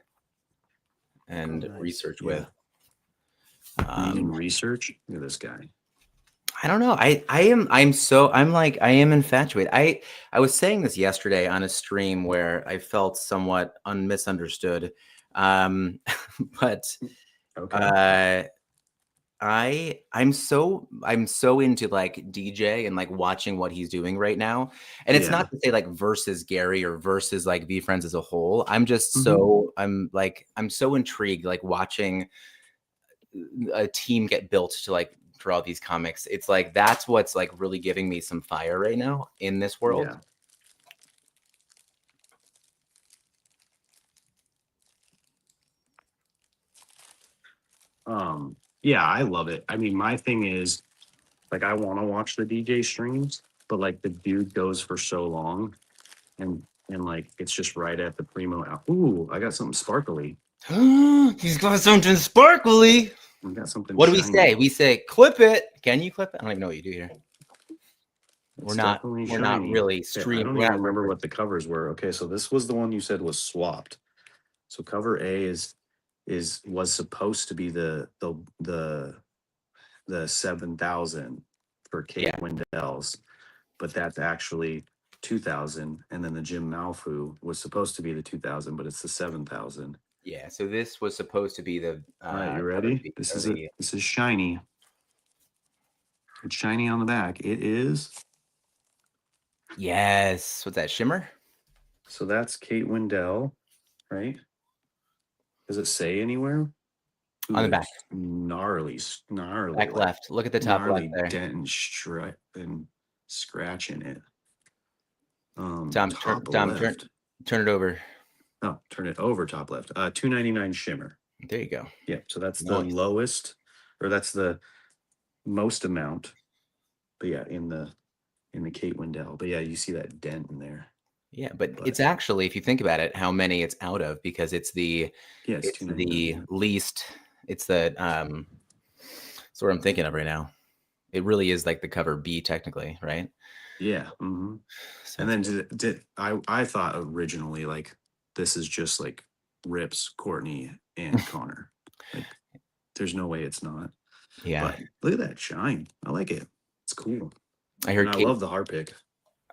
and research with. Read and research. Look at this guy. I don't know. I am infatuated. I was saying this yesterday on a stream where I felt somewhat misunderstood. But okay. I'm so into like DJ and like watching what he's doing right now. And it's not to say like versus Gary or versus like VeeFriends as a whole. I'm just I'm so intrigued, like watching a team get built to like draw these comics. It's like that's what's like really giving me some fire right now in this world. Yeah, I love it. I mean, my thing is like I want to watch the DJ streams, but like the dude goes for so long, and like it's just right at the primo out. Ooh, I got something sparkly. He's got something sparkly. We got something. What do shiny. we say? We say clip it. Can you clip it? I don't even know what you do here. We're not really streaming. I don't even remember what the covers were. Okay, so this was the one you said was swapped. So cover A was supposed to be the 7,000 for Kate Wendell's, but that's actually 2,000. And then the Jim Malfu was supposed to be the 2,000, but it's the 7,000. Yeah. So this was supposed to be the. All right, you ready? This is shiny. It's shiny on the back. It is. Yes. What's that? Shimmer? So that's Kate Wendell, right? Does it say anywhere? On the Ooh, back. it's gnarly, Back like left. Look at the top left gnarly there. dent and stripe and scratch in it. Tom, Top Tom, left. turn it over. Oh, turn it over top left. $2.99 shimmer. There you go. Yeah, so that's the Nice. lowest, or that's the most amount. But yeah, in the Kate Wendell. But yeah, you see that dent in there. Yeah, but it's actually, if you think about it, how many it's out of, because it's the it's it's the $2.99. least. It's the That's what I'm thinking of right now. It really is like the cover B, technically, right? Yeah. Mm-hmm. So And then I thought originally like this is just like Rips, Courtney, and Connor. Like there's no way it's not. yeah, But look at that shine. I like it. It's cool. I And heard I Kate. love the Harpic.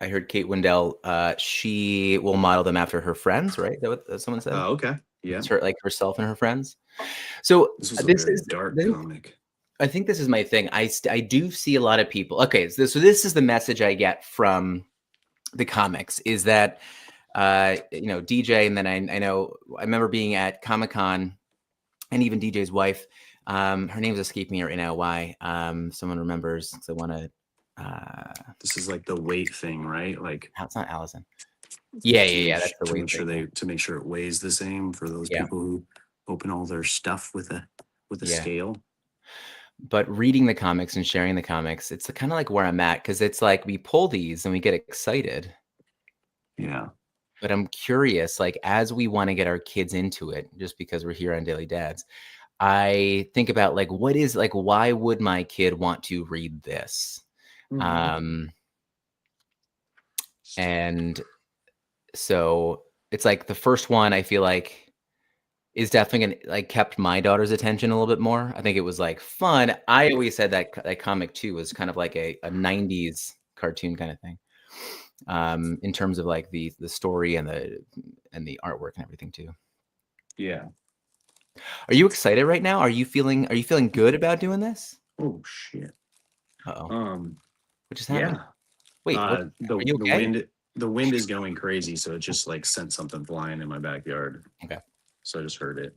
I heard Kate Wendell. She will model them after her friends, right? Is that what someone said? Oh, okay. Yeah. It's her, like herself and her friends. So This was a very dark comic. I think this is my thing. I do see a lot of people. Okay, so this is the message I get from the comics, is that DJ, and then I know I remember being at Comic-Con, and even DJ's wife, her name's escaping me right now. Why? Someone remembers, because I want to. This is like the weight thing, right? Like It's not Allison. Yeah. That's the to weight make sure thing. to make sure it weighs the same for those Yeah. people who open all their stuff with a scale. But reading the comics and sharing the comics, it's kind of like where I'm at, because it's like we pull these and we get excited. Yeah. But I'm curious, like, as we want to get our kids into it, just because we're here on Daily Dads, I think about like, what is like, why would my kid want to read this? Mm-hmm. And so it's like the first one, I feel like, is definitely gonna like kept my daughter's attention a little bit more. I think it was like fun. I always said that comic too was kind of like a 90s cartoon kind of thing. In terms of like the story and the artwork and everything too. Yeah. Are you excited right now? Are you feeling good about doing this? Oh shit. Uh-oh. What just happened? Yeah. Wait, are you okay? The wind is going crazy, so it just like sent something flying in my backyard. Okay. So I just heard it.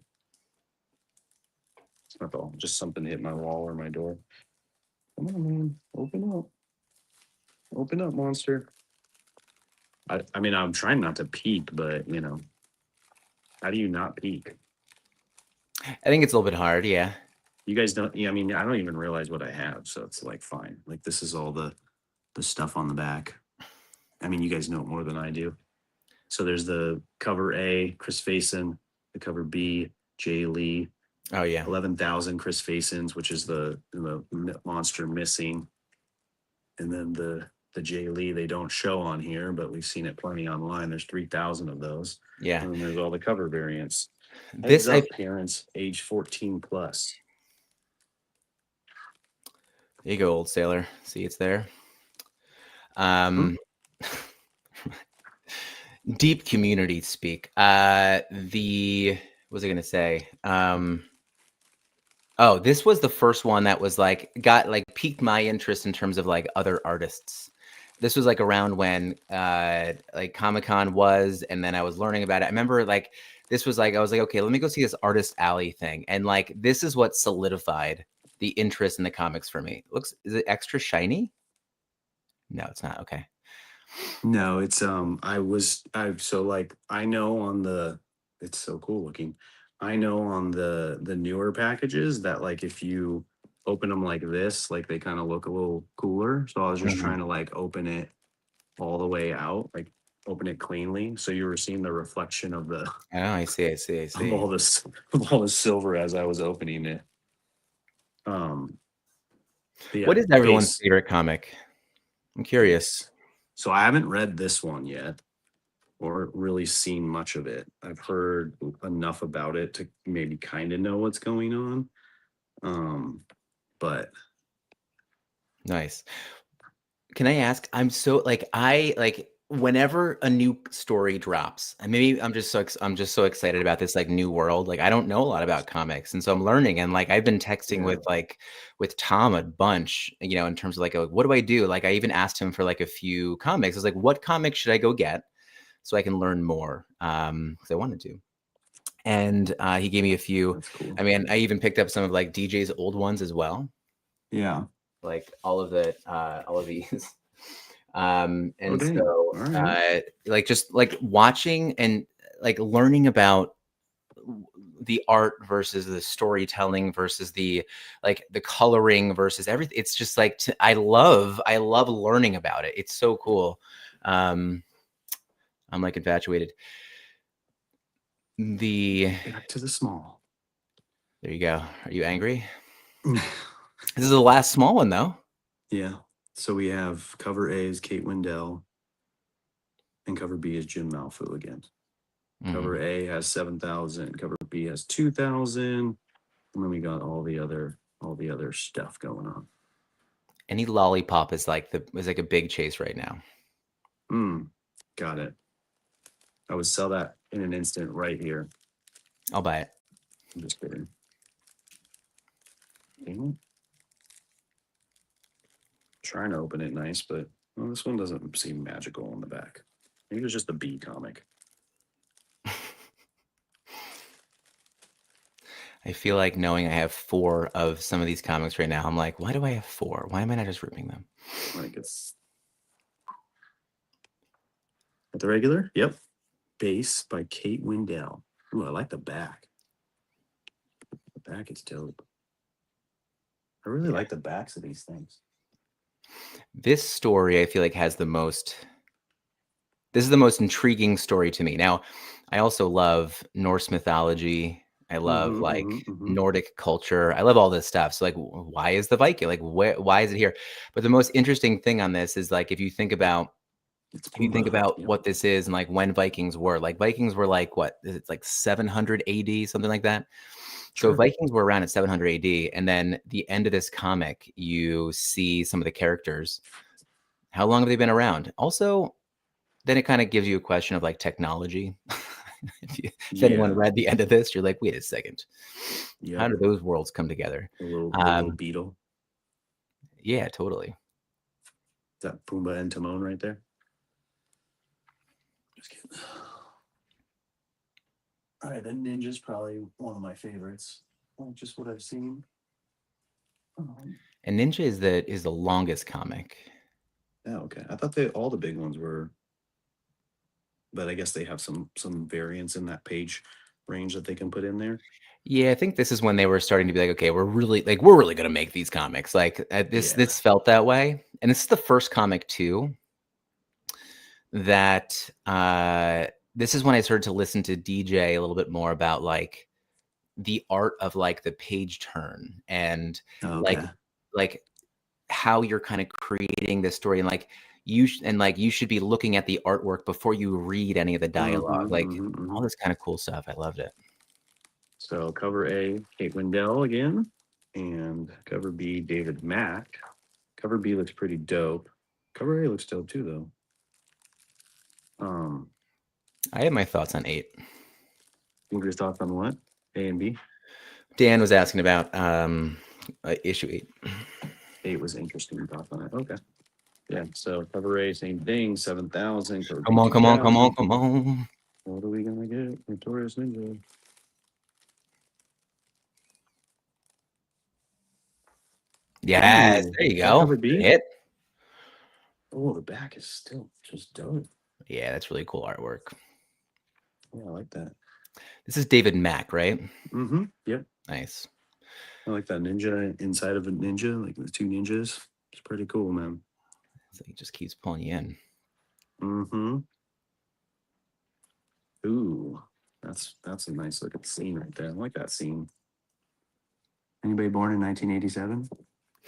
It's not all, just something hit my wall or my door. Come on, man. Open up. Open up, monster. I mean, I'm trying not to peek, but you know, how do you not peek? I think it's a little bit hard, yeah. You guys don't, I mean, I don't even realize what I have, so it's like fine. Like this is all the stuff on the back. I mean, you guys know it more than I do. So there's the cover A, Chris Faison, the cover B, Jay Lee. Oh yeah. 11,000 Chris Faisons, which is the monster missing. And then the Jay Lee they don't show on here, but we've seen it plenty online. There's 3,000 of those. Yeah. And then there's all the cover variants. This Heads up, parents age 14 plus. There you go, old sailor. See, it's there. Deep community speak. What was I gonna say? Oh, this was the first one that was like piqued my interest in terms of like other artists. This was like around when like Comic-Con was, and then I was learning about it. I remember like this was like I was like, okay, let me go see this Artist Alley thing, and like this is what solidified the interest in the comics for me. Is it extra shiny? No, it's not. Okay. No, it's so like I know on the it's so cool looking. I know on the newer packages that like if you open them like this, like they kind of look a little cooler. So I was just trying to like open it all the way out, like open it cleanly. So you were seeing the reflection of the Oh, I see. of all this silver as I was opening it. Yeah, what is everyone's favorite comic? I'm curious. So I haven't read this one yet or really seen much of it. I've heard enough about it to maybe kind of know what's going on. But nice. Can I ask? I'm so like whenever a new story drops, and maybe I'm just so excited about this like new world. Like I don't know a lot about comics, and so I'm learning. And like I've been texting with Tom a bunch, in terms of like what do I do? Like I even asked him for like a few comics. I was like, what comics should I go get so I can learn more? Because I wanted to. And he gave me a few. That's cool. I mean, I even picked up some of like DJ's old ones as well. Yeah. Like all of these. And dang. so All right. like just like watching and like learning about the art versus the storytelling versus the coloring versus everything. It's just like I love learning about it. It's so cool. I'm like infatuated. Back to the small. There you go. Are you angry? This is the last small one though. Yeah. So we have cover A is Kate Wendell, and cover B is Jim Malfu again. Cover A has 7,000. Cover B has 2,000, and then we got all the other stuff going on. Any lollipop is like a big chase right now. Got it. I would sell that in an instant right here. I'll buy it. I'm just kidding. Dang it. Trying to open it nice, but this one doesn't seem magical on the back. Maybe it's just a B comic. I feel like knowing I have 4 of some of these comics right now, I'm like, why do I have 4? Why am I not just ripping them? Like it's at the regular? Yep. Base by Kate Wendell. Ooh, I like the back. The back is dope. I really like the backs of these things. This story, I feel like, this is the most intriguing story to me. Now, I also love Norse mythology. I love Nordic culture. I love all this stuff. So like, why is the Viking? Like, why is it here? But the most interesting thing on this is like, if you think about what this is and like when Vikings were like, what is it, like 700 AD, something like that? Sure. So Vikings were around at 700 AD. And then the end of this comic, you see some of the characters. How long have they been around? Also, then it kind of gives you a question of like technology. If anyone read the end of this, you're like, wait a second. Yep. How do those worlds come together? A little beetle. Yeah, totally. Is that Pumbaa and Timon right there? Just kidding. All right, the Ninja's probably one of my favorites. Just what I've seen. And Ninja is the longest comic. Oh, okay. I thought all the big ones were, but I guess they have some variants in that page range that they can put in there. Yeah, I think this is when they were starting to be like, okay, we're really going to make these comics. Like this felt that way. And this is the first comic too that this is when I started to listen to DJ a little bit more about like the art of like the page turn and like how you're kind of creating this story, and like you should be looking at the artwork before you read any of the dialogue, all this kind of cool stuff. I loved it. So cover A, Kate Wendell again, and cover B, David Mack. Cover B looks pretty dope. Cover A looks dope too, though. I have my thoughts on 8. What are your thoughts on what? A and B? Dan was asking about issue 8. 8 was interesting. Thoughts on it. Okay. Yeah. So cover A, same thing. 7,000. Come on. What are we gonna get? Notorious Ninja. Yes, there you go. Cover B? Hit. Oh, the back is still just dope. Yeah, that's really cool artwork. Yeah, I like that. This is David Mack, right? Mm-hmm. Yep. Nice. I like that ninja inside of a ninja, like the 2 ninjas. It's pretty cool, man. So he just keeps pulling you in. Mm-hmm. Ooh, that's a nice looking scene right there. I like that scene. Anybody born in 1987?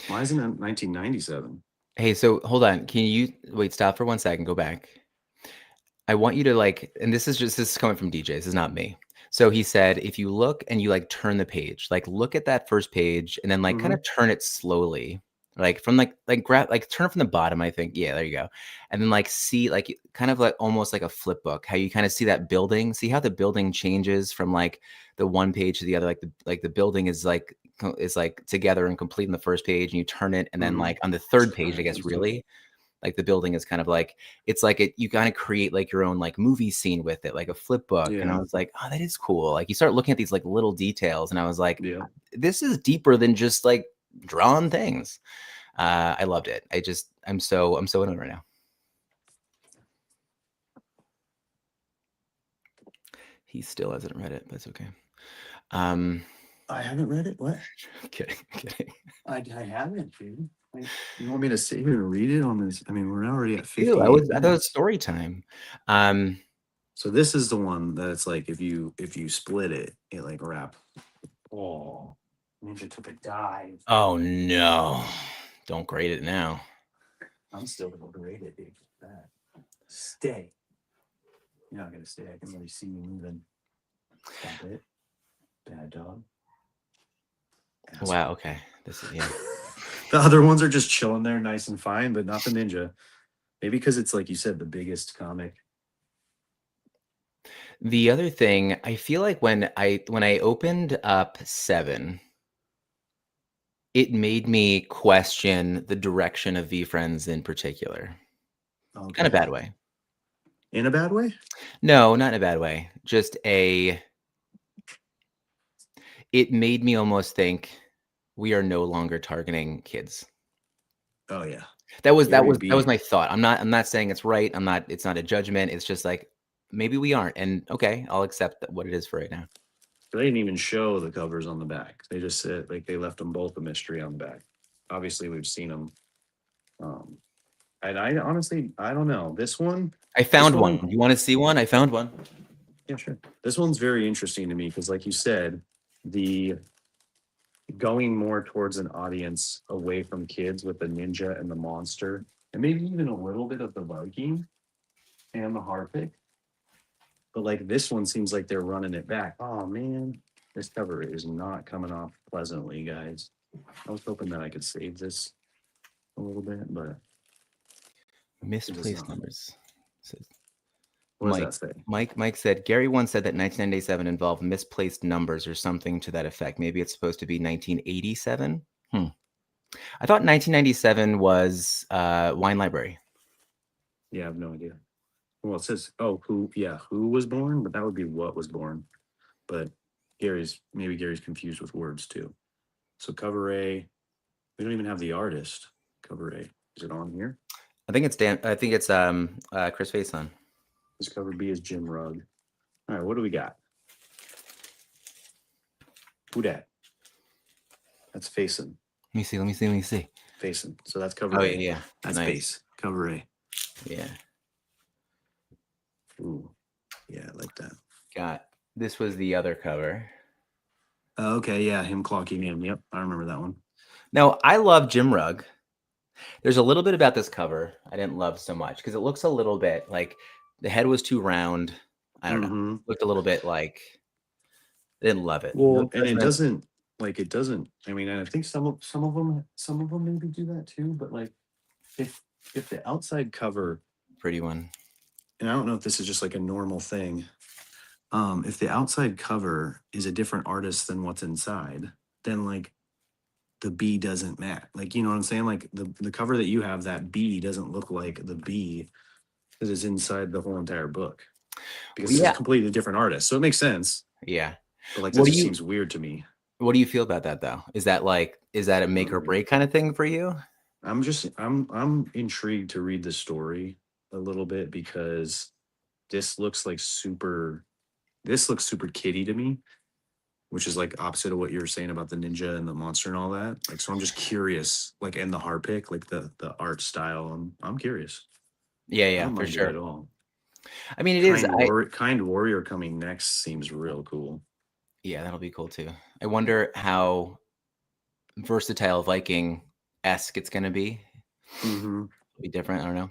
Why isn't it 1997? Hey, so hold on. Can you wait? Stop for 1 second. Go back. I want you to like, and this is coming from DJ. This is not me. So he said, if you look and you like turn the page, like look at that first page and then like kind of turn it slowly. like from grab like turn it from the bottom, I think. Yeah, there you go. And then like see like kind of like almost like a flip book, how you kind of see that building, see how the building changes from like the one page to the other, like the building is like together and complete in the first page, and you turn it, and then like on the third page, I guess, really like the building is kind of like it's like it, you kind of create like your own like movie scene with it, like a flip book. And I was like, oh, that is cool. Like you start looking at these like little details, and I was like, this is deeper than just like drawn things. I loved it. I'm so into it right now. He still hasn't read it, but it's okay. I haven't read it. What? I'm kidding. I haven't, dude. You want me to sit here and read it on this? I mean, we're already at 50. I thought it was story time. So this is the one that it's like if you split it, it like wrap. Oh, Ninja took a dive. Oh no! Don't grade it now. I'm still gonna grade it, dude. Stay. You're not gonna stay. I can really see you moving. Stop it. Bad dog. Asshole. Wow. Okay. This is The other ones are just chilling there, nice and fine, but not the Ninja. Maybe because it's like you said, the biggest comic. The other thing, I feel like when I opened up 7, it made me question the direction of VeeFriends in particular. Okay. In a bad way. In a bad way? No, not in a bad way. Just it made me almost think we are no longer targeting kids. Oh yeah. That was my thought. I'm not saying it's right. It's not a judgment. It's just like maybe we aren't. And okay, I'll accept what it is for right now. They didn't even show the covers on the back. They just said like they left them both a mystery on the back. Obviously, we've seen them. And I honestly, I don't know. This one, I found one. You want to see one? I found one. Yeah, sure. This one's very interesting to me because, like you said, the going more towards an audience away from kids with the ninja and the monster, and maybe even a little bit of the Viking and the Harpic. But like this one seems like they're running it back. Oh man, this cover is not coming off pleasantly, guys. I was hoping that I could save this a little bit, but misplaced numbers. What does that say? Mike said Gary once said that 1997 involved misplaced numbers or something to that effect. Maybe it's supposed to be 1987. I thought 1997 was Wine Library. Yeah, I have no idea. Well, it says, who was born, but that would be what was born. But Gary's confused with words too. So cover A, we don't even have the artist. Cover A, is it on here? I think it's Chris Faison. This cover B is Jim Rugg. All right, what do we got? Who dat? That's Faison. Let me see. Faison. So that's cover A. Yeah. That's Face. Cover A. Yeah. Ooh. Yeah, I like that. This was the other cover. Okay, yeah, him clocking in. Yep, I remember that one. No, I love Jim Rugg. There's a little bit about this cover I didn't love so much because it looks a little bit like the head was too round. I don't know. It looked a little bit like I didn't love it. Well, and it doesn't. I mean, I think some of them maybe do that too. But like, if the outside cover, pretty one, and I don't know if this is just like a normal thing. If the outside cover is a different artist than what's inside, then like the B doesn't match. Like, you know what I'm saying? Like the cover that you have, that B doesn't look like the B that is inside the whole entire book because it's a completely different artist. So it makes sense. Yeah. But like, that just seems weird to me. What do you feel about that though? Is that a make or break kind of thing for you? I'm intrigued to read the story a little bit because this looks super kiddie to me, which is like opposite of what you were saying about the ninja and the monster and all that. Like, so I'm just curious, like, and the Harpic, like the art style. I'm curious. Yeah, for sure. At all. I mean, Kind Warrior coming next seems real cool. Yeah, that'll be cool too. I wonder how versatile Viking-esque it's gonna be. It'll be different. I don't know.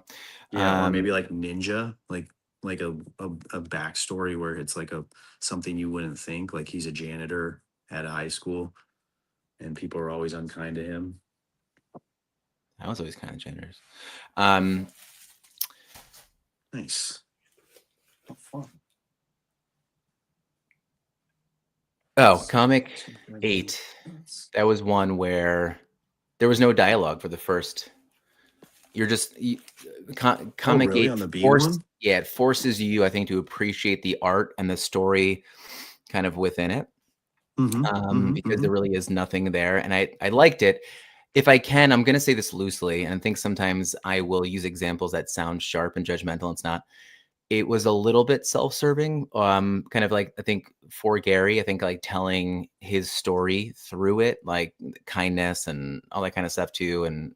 Yeah, or maybe like ninja, like a backstory where it's like something you wouldn't think. Like he's a janitor at a high school, and people are always unkind to him. I was always kind of generous. Nice. Oh, fun. Oh, comic 8. That was one where there was no dialogue for the first. You're just comic really? 8 On the B forced. one? Yeah, it forces you, I think, to appreciate the art and the story kind of within it. Because there really is nothing there, and I liked it. If I can, I'm going to say this loosely, and I think sometimes I will use examples that sound sharp and judgmental. It's not. It was a little bit self-serving, kind of like I think for Gary, I think like telling his story through it, like kindness and all that kind of stuff too, and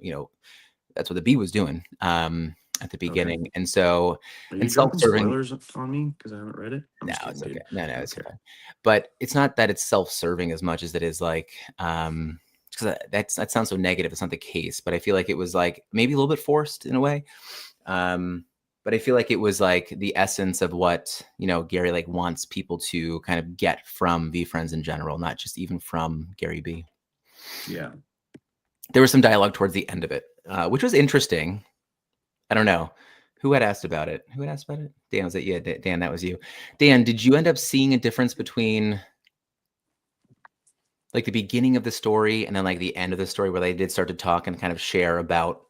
that's what the bee was doing at the beginning, and so Are you and dropping self-serving. spoilers on me because I haven't read it? I'm No, just kidding, it's okay. dude. No, it's Okay. fine. But it's not that it's self-serving as much as it is like, because that sounds so negative. It's not the case, but I feel like it was like maybe a little bit forced in a way. But I feel like it was like the essence of what Gary like wants people to kind of get from VeeFriends in general, not just even from Gary B. Yeah. There was some dialogue towards the end of it, which was interesting. I don't know. Who had asked about it? Who had asked about it? Dan, was it? Yeah, Dan, that was you. Dan, did you end up seeing a difference between like the beginning of the story and then like the end of the story where they did start to talk and kind of share about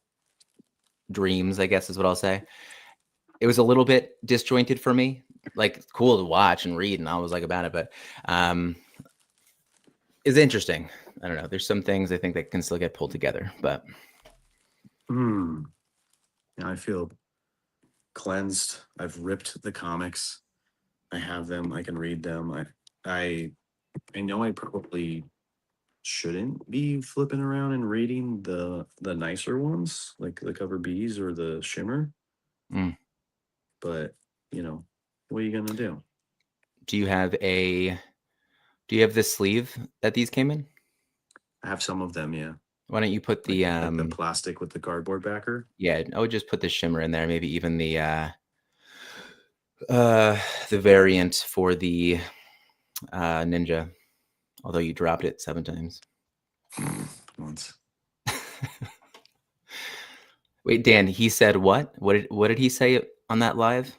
dreams, I guess is what I'll say. It was a little bit disjointed for me. Like cool to watch and read and I was like about it, but it's interesting. I don't know. There's some things I think that can still get pulled together, but Yeah, I feel cleansed. I've ripped the comics. I have them. I can read them. I know I probably shouldn't be flipping around and reading the nicer ones, like the cover Bs or the shimmer. But what are you gonna do? do you have the sleeve that these came in? I have some of them, yeah. Why don't you put the like the plastic with the cardboard backer? Yeah, I would just put the shimmer in there, maybe even the variant for the ninja, although you dropped it 7 times. Once. Wait, Dan, he said what? What did he say on that live?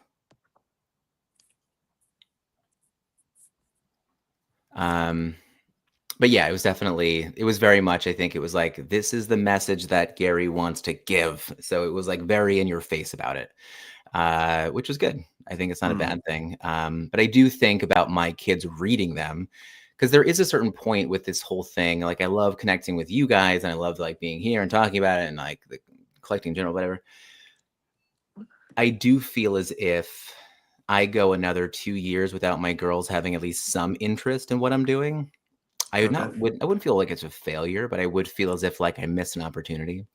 But yeah, it was very much, I think it was like, this is the message that Gary wants to give. So it was like very in your face about it, which was good. I think it's not a bad thing. But I do think about my kids reading them because there is a certain point with this whole thing. Like I love connecting with you guys and I love like being here and talking about it and like the collecting in general, whatever. I do feel as if I go another 2 years without my girls having at least some interest in what I'm doing. I wouldn't feel like it's a failure, but I would feel as if like I missed an opportunity.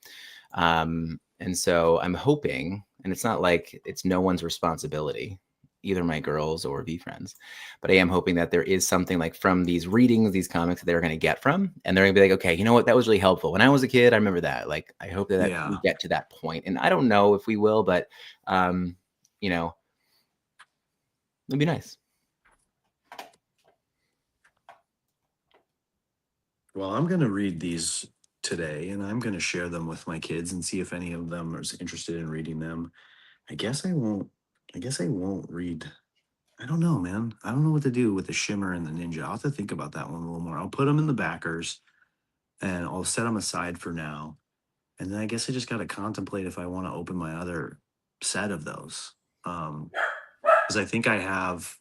And so I'm hoping, and it's not like it's no one's responsibility, either my girls or VeeFriends, but I am hoping that there is something like from these readings, these comics that they're going to get from, and they're going to be like, okay, you know what? That was really helpful. When I was a kid, I remember that. Like, I hope that we get to that point. And I don't know if we will, but, it'd be nice. Well, I'm going to read these today and I'm going to share them with my kids and see if any of them are interested in reading them. I guess I won't read. I don't know, man. I don't know what to do with the shimmer and the ninja. I'll have to think about that one a little more. I'll put them in the backers and I'll set them aside for now. And then I guess I just got to contemplate if I want to open my other set of those. Because I think I have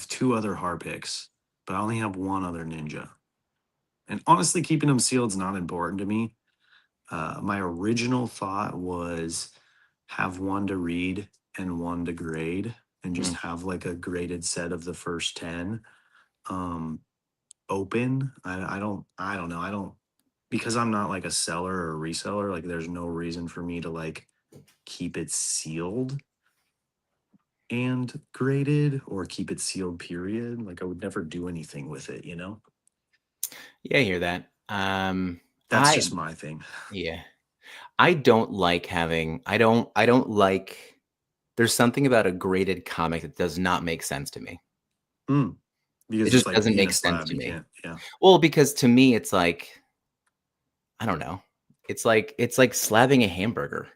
2 other Harpix, but I only have 1 other ninja. And honestly, keeping them sealed is not important to me. My original thought was have 1 to read and 1 to grade, and just have like a graded set of the first 10 open. I don't know. I don't, because I'm not like a seller or a reseller. Like, there's no reason for me to like keep it sealed and graded or keep it sealed. Period. Like, I would never do anything with it. Yeah, I hear that. That's just my thing. Yeah. I don't like I don't like, there's something about a graded comic that does not make sense to me. Because It just like doesn't in a make sense slab, to you me. can't. Yeah. Well, because to me, it's like, I don't know. it's like slapping a hamburger.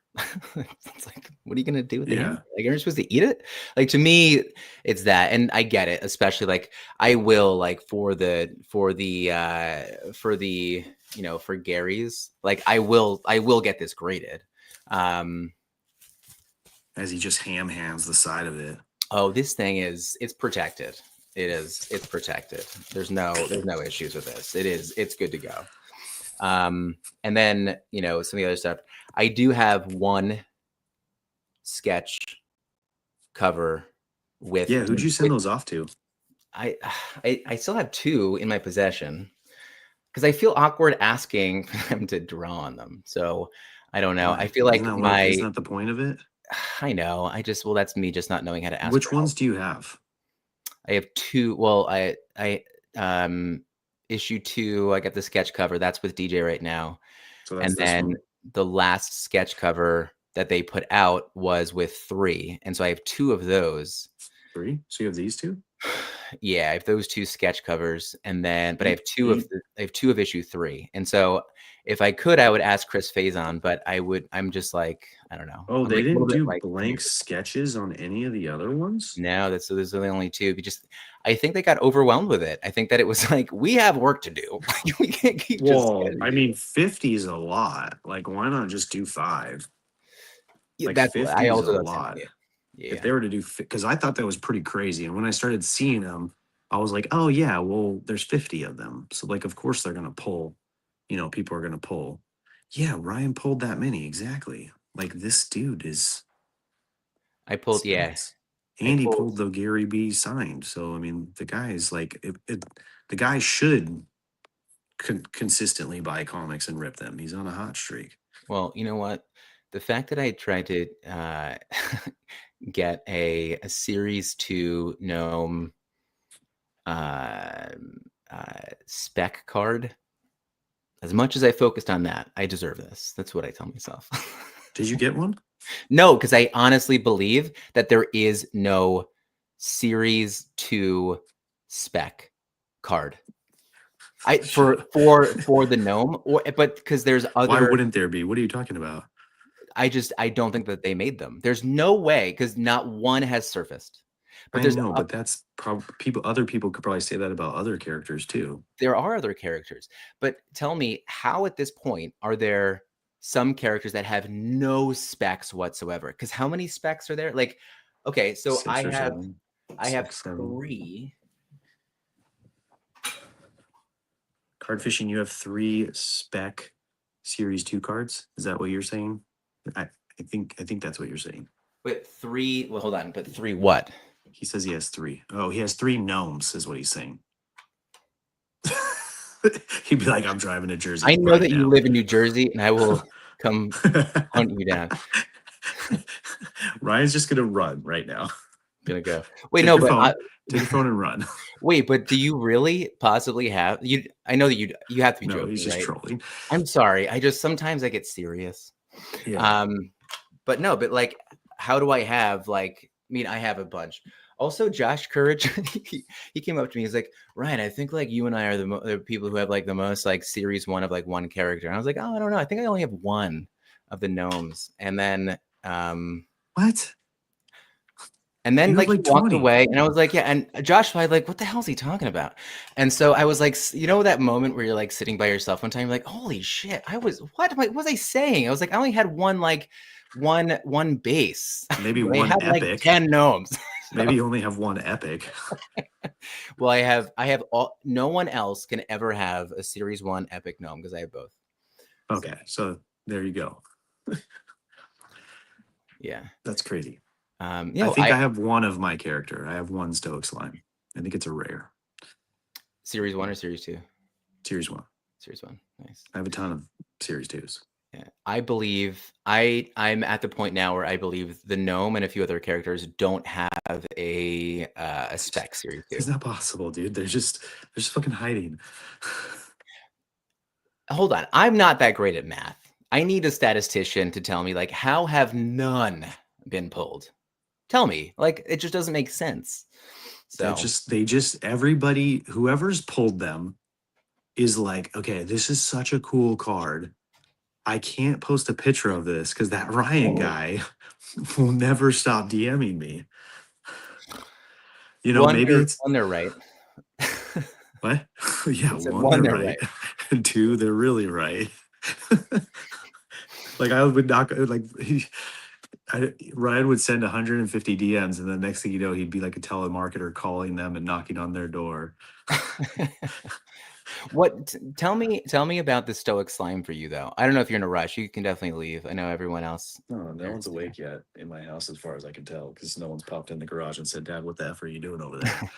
It's like, what are you gonna do with the hamburger? Like, you're supposed to eat it? Like, to me, it's that, and I get it. Especially like I will like for the for Gary's, like I will get this graded. As he just hands the side of it. Oh, this thing it's protected. It's protected. There's no issues with this. It's good to go. And then, some of the other stuff. I do have one sketch cover with. Yeah, who'd you send those off to? I still have two in my possession because I feel awkward asking for them to draw on them. So I don't know. I feel like isn't that the point of it? I know. That's me just not knowing how to ask. Which ones do you have? I have two. Well, I issue 2. I got the sketch cover. That's with DJ right now. So that's and then the last sketch cover that they put out was with 3, and so I have 2 of those. 3? So you have these 2? Yeah, I have those 2 sketch covers, and then but I have 2 of issue 3, and so if I could, I would ask Chris Faison, but I'm just like, I don't know. Oh, I'm they like didn't do blank sketches on any of the other ones? No, those are the only 2. I think they got overwhelmed with it. I think that it was like, we have work to do. We can't keep I mean, 50 is a lot. Like, why not just do 5? Yeah, like, that's 50 I also is a lot. Yeah. If they were to do, because I thought that was pretty crazy. And when I started seeing them, I was like, oh, yeah, well, there's 50 of them. So, like, of course they're going to pull, people are going to pull. Yeah, Ryan pulled that many. Exactly. Like, this dude is. I pulled, yes. And he pulled the Gary B signed. So, I mean, the guy is like, the guy should consistently buy comics and rip them. He's on a hot streak. Well, you know what? The fact that I tried to get a series 2 gnome spec card, as much as I focused on that, I deserve this. That's what I tell myself. Did you get one? No, because I honestly believe that there is no series 2 spec card. For the gnome, but because there's other. Why wouldn't there be? What are you talking about? I don't think that they made them. There's no way, because not one has surfaced. But there's no, but that's probably other people could probably say that about other characters too. There are other characters, but tell me, how at this point are there some characters that have no specs whatsoever? Because how many specs are there? Like, okay, so I have 3. Card fishing, you have 3 spec series 2 cards. Is that what you're saying? I think that's what you're saying. But 3. Well, hold on. But 3 what? He says he has 3. Oh, he has 3 gnomes, is what he's saying. He'd be like, I'm driving to Jersey. I know that you live in New Jersey, and I will come hunt you down. Ryan's just gonna run right now. Gonna go. Wait, no, but take your phone and run. Wait, but do you really possibly have you? I know that you have to be joking. He's just right? trolling. I'm sorry. Sometimes I get serious. Yeah. But no, but like, how do I have I have a bunch. Also, Josh Courage, he came up to me. He's like, Ryan, I think like you and I are the people who have like the most like series 1 of like one character. And I was like, oh, I don't know. I think I only have 1 of the gnomes. And then what? And then like he walked away, and I was like, yeah. And Josh was like, what the hell is he talking about? And so I was like, that moment where you're like sitting by yourself one time, you're like, holy shit, what was I saying? I was like, I only had one base. Maybe I one had epic. Like 10 gnomes. Maybe you only have 1 epic. Well, I have all. No one else can ever have a series 1 epic gnome because I have both. Okay, so there you go. Yeah, that's crazy. I think I have 1 of my character. I have 1 Stoic Slime. I think it's a rare. Series 1 or series 2? Series 1. Series 1. Nice. I have a ton of series 2s. Yeah, I believe I'm at the point now where I believe the gnome and a few other characters don't have a spec series 2. It's not possible, dude. They're just fucking hiding. Hold on, I'm not that great at math. I need a statistician to tell me like, how have none been pulled? Tell me, like, it just doesn't make sense. So whoever's pulled them is like, okay, this is such a cool card. I can't post a picture of this because that Ryan guy will never stop DMing me. One, Maybe it's they're right. what? Yeah, I said, one, they're they're right. And two, they're really right. Like I would not Ryan would send 150 DMs, and the next thing you know, he'd be like a telemarketer calling them and knocking on their door. Tell me about the stoic slime for you, though. I don't know if you're in a rush. You can definitely leave. I know everyone else. No one's awake yet in my house, as far as I can tell, because no one's popped in the garage and said, "Dad, what the f are you doing over there?"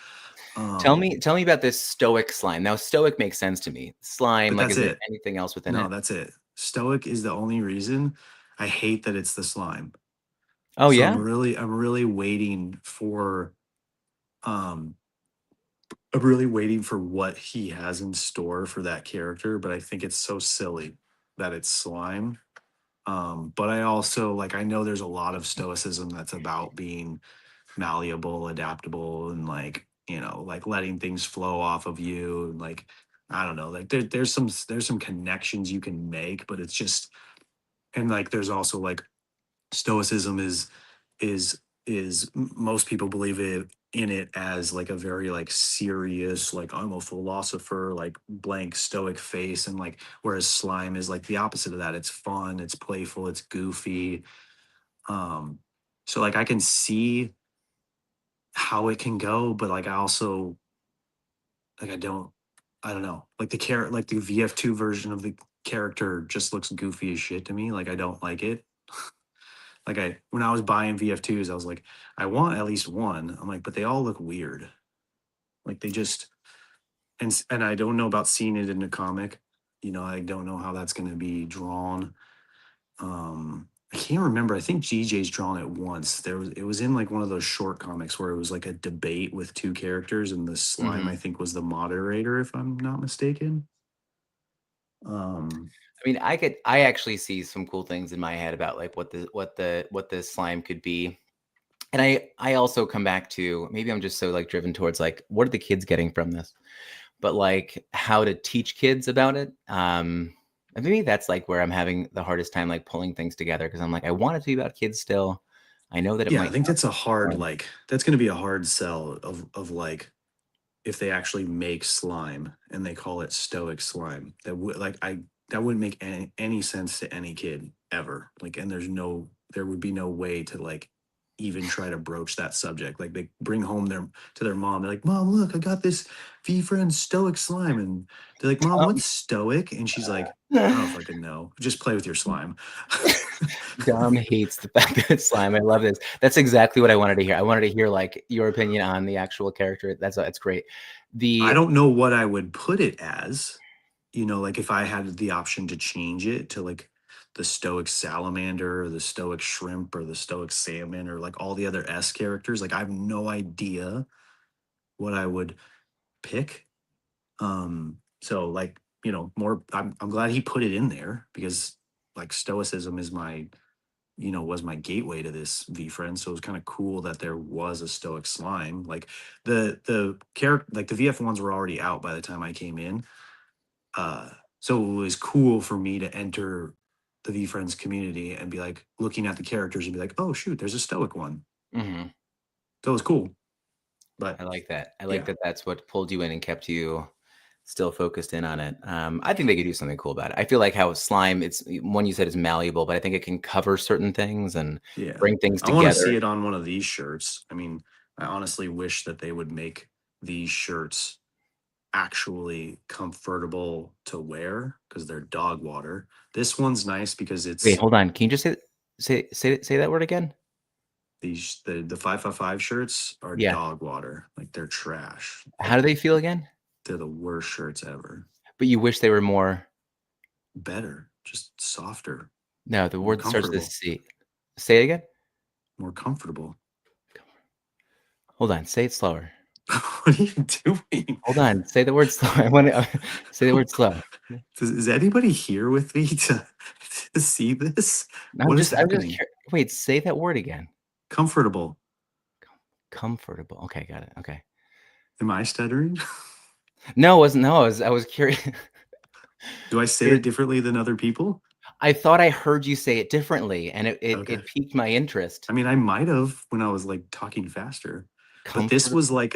Tell me about this stoic slime. Now, stoic makes sense to me. Slime, But like, that's is there it. anything else within No, it? that's it. Stoic is the only reason. I hate that it's the slime. Oh, So yeah? I'm really waiting for um I'm really waiting for what he has in store for that character, but I think it's so silly that it's slime. But I also like I know there's a lot of stoicism that's about being malleable, adaptable, and like, like letting things flow off of you. And like, I don't know, like there's some connections you can make, but it's just and like there's also like stoicism most people believe it in it as like a very like serious, like I'm a philosopher, like blank stoic face, and like whereas slime is like the opposite of that. It's fun, it's playful, it's goofy. um so like I can see how it can go, but like I also like I don't know, like like the VF2 version of the character just looks goofy as shit to me. Like I don't like it. Like when I was buying VF2s, I was like, I want at least one. I'm like, but they all look weird. Like they just and I don't know about seeing it in the comic. I don't know how that's going to be drawn. I can't remember. I think GJ's drawn it once. It was in like one of those short comics where it was like a debate with two characters, and the slime I Mhm. think was the moderator, if I'm not mistaken. Um, I mean, I actually see some cool things in my head about like what the slime could be. And I also come back to, maybe I'm just so like driven towards like, what are the kids getting from this? But like how to teach kids about it. And maybe that's like where I'm having the hardest time like pulling things together, because I'm like, I want it to be about kids still. I know that it yeah, I might think not that's a hard be. like that's going to be a hard sell of like if they actually make slime and they call it stoic slime. That wouldn't make any sense to any kid ever. Like, and there would be no way to like even try to broach that subject. Like they bring home to their mom, they're like, "Mom, look, I got this VeeFriends stoic slime." And they're like, "Mom, what's stoic?" And she's like, "I don't fucking know, just play with your slime." Dom hates the fact that it's slime. I love this. That's exactly what I wanted to hear. I wanted to hear like your opinion on the actual character. That's great. I The don't know what I would put it as. Like if I had the option to change it to like the stoic salamander or the stoic shrimp or the stoic salmon or like all the other S characters, like I have no idea what I would pick. So like, more I'm glad he put it in there because like stoicism is was my gateway to this V friend. So it was kind of cool that there was a stoic slime. Like the character, like the VF ones were already out by the time I came in. So it was cool for me to enter the V Friends community and be like looking at the characters and be like, oh shoot, there's a stoic one. Mhm. So it was cool. But I like that. I like yeah, that that's what pulled you in and kept you still focused in on it. I think they could do something cool about it. I feel like how slime, it's one you said is malleable, but I think it can cover certain things and yeah. bring things I want to see together. it on one of these shirts. I mean, I honestly wish that they would make these shirts actually comfortable to wear because they're dog water. This one's nice because Wait, it's hold on. Can you just say that word again? the 555 shirts are Yeah. dog water. Like they're trash. How Like do they feel again? they're the worst shirts ever. But you wish they were more. Better, just softer, No, the more word that starts with a comfortable, C. Say it again. more comfortable. Hold on. Say it slower. What are you doing? Hold on. Say the word slow. I want to say the word slow. Is anybody here with me to see this? What is I'm just happening? wait, say that word again. Comfortable. Comfortable. Okay, got it. Okay. Am I stuttering? No, it wasn't. No, I was curious. Do I say it Curious. differently than other people? I thought I heard you say it differently, and it Okay. piqued my interest. I mean, I might have when I was like talking faster, but this Comfort, was like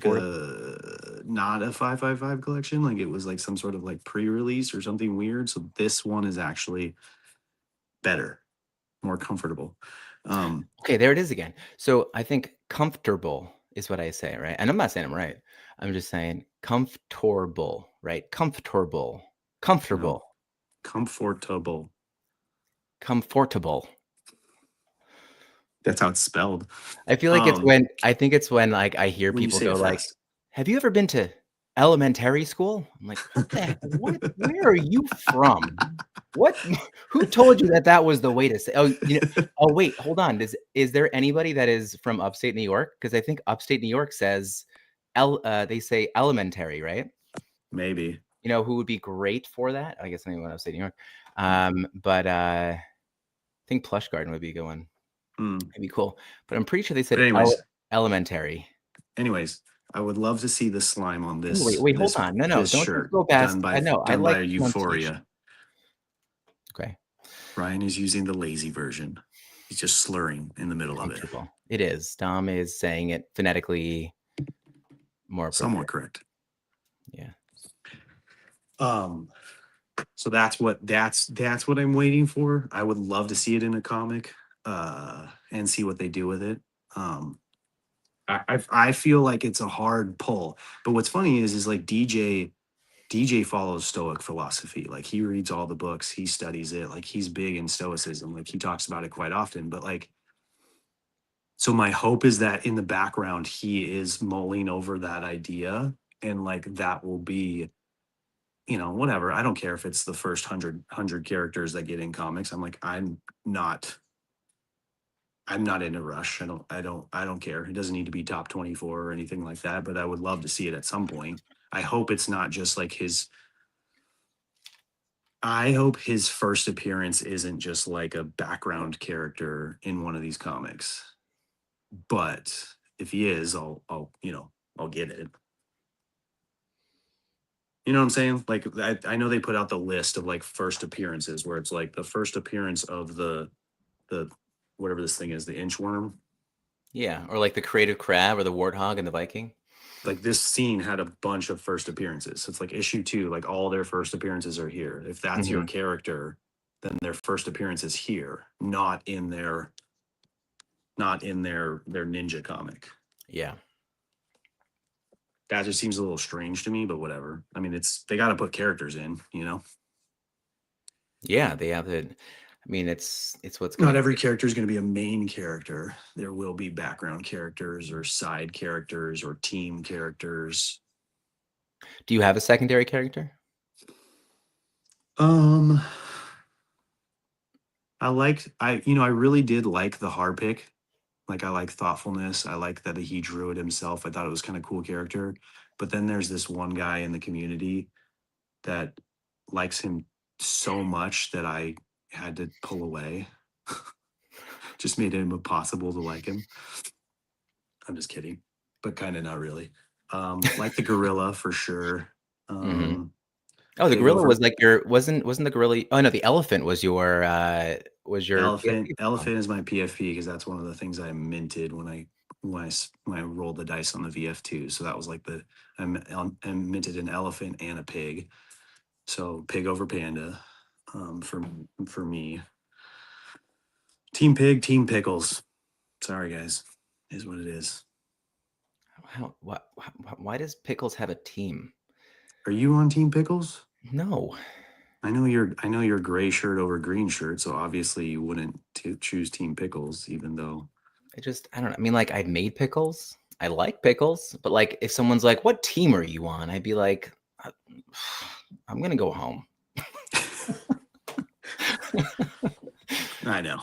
comfort. a not a 555 collection. Like it was like some sort of like pre-release or something weird. So this one is actually better, more comfortable. Okay, there it is again. So I think comfortable is what I say, right? And I'm not saying I'm right. I'm just saying comfortable, right? Comfortable, No, comfortable, comfortable. comfortable. That's how it's spelled. I feel like I think it's when like I hear When you people say go it like, fast. "Have you ever been to elementary school?" I'm like, "What the heck? What? Where are you from? What? Who told you that that was the way to say?" Oh, oh wait, hold on. Is there anybody that is from upstate New York? Because I think upstate New York says, they say elementary, right? Maybe. You know who would be great for that? I guess anyone upstate New York. But I think Plush Garden would be a good one. Mm. It'd be cool. But I'm pretty sure they But said elementary. anyways, I would love to see the slime on Oh, wait, hold on. No, this don't just shirt go past. done I know. I done like by pronunciation. Euphoria. Okay. Ryan is using the lazy version. He's just slurring in the middle of it. Comfortable. It is. Dom is saying it phonetically more appropriate. Somewhat correct. Yeah. So that's what I'm waiting for. I would love to see it in a comic, and see what they do with it. I feel like it's a hard pull. But what's funny is like DJ follows Stoic philosophy. Like he reads all the books, he studies it. Like he's big in Stoicism. Like he talks about it quite often. But like, so my hope is that in the background he is mulling over that idea, and like that will be, whatever. I don't care if it's the first hundred characters that get in comics. I'm like, I'm not in a rush. I don't care. It doesn't need to be top 24 or anything like that, but I would love to see it at some point. I hope it's not just like I hope his first appearance isn't just like a background character in one of these comics. But if he is, I'll get it. You know what I'm saying? Like I know they put out the list of like first appearances where it's like the first appearance of the whatever this thing is, the inchworm. Yeah. Or like the creative crab or the warthog and the Viking. Like this scene had a bunch of first appearances. So it's like issue 2, like all their first appearances are here. If that's your character, then their first appearance is here, not in their their ninja comic. Yeah. That just seems a little strange to me, but whatever. I mean, they got to put characters in, Yeah. They have it. I mean, it's what's Not going to. every character is going to be a main character. There will be background characters or side characters or team characters. Do you have a secondary character? I really did like the hard pick. Like I like thoughtfulness. I like that he drew it himself. I thought it was kind of cool character. But then there's this one guy in the community that likes him so much that I had to pull away. Just made it impossible to like him. I'm just kidding, but kind of not really. Like the gorilla for sure. Oh, the Big gorilla over was like wasn't the gorilla? Oh no, the elephant was your elephant. PFP. Elephant is my PFP because that's one of the things I minted when I rolled the dice on the VF2. So that was like I minted an elephant and a pig. So pig over panda, for me. Team pig, team pickles. Sorry guys, is what it is. Why does Pickles have a team? Are you on team pickles? No. I know you're gray shirt over green shirt, so obviously you wouldn't choose team pickles, even though. I don't know. I mean, like I made pickles. I like pickles, but like if someone's like, "What team are you on?" I'd be like, "I'm gonna go home." I know.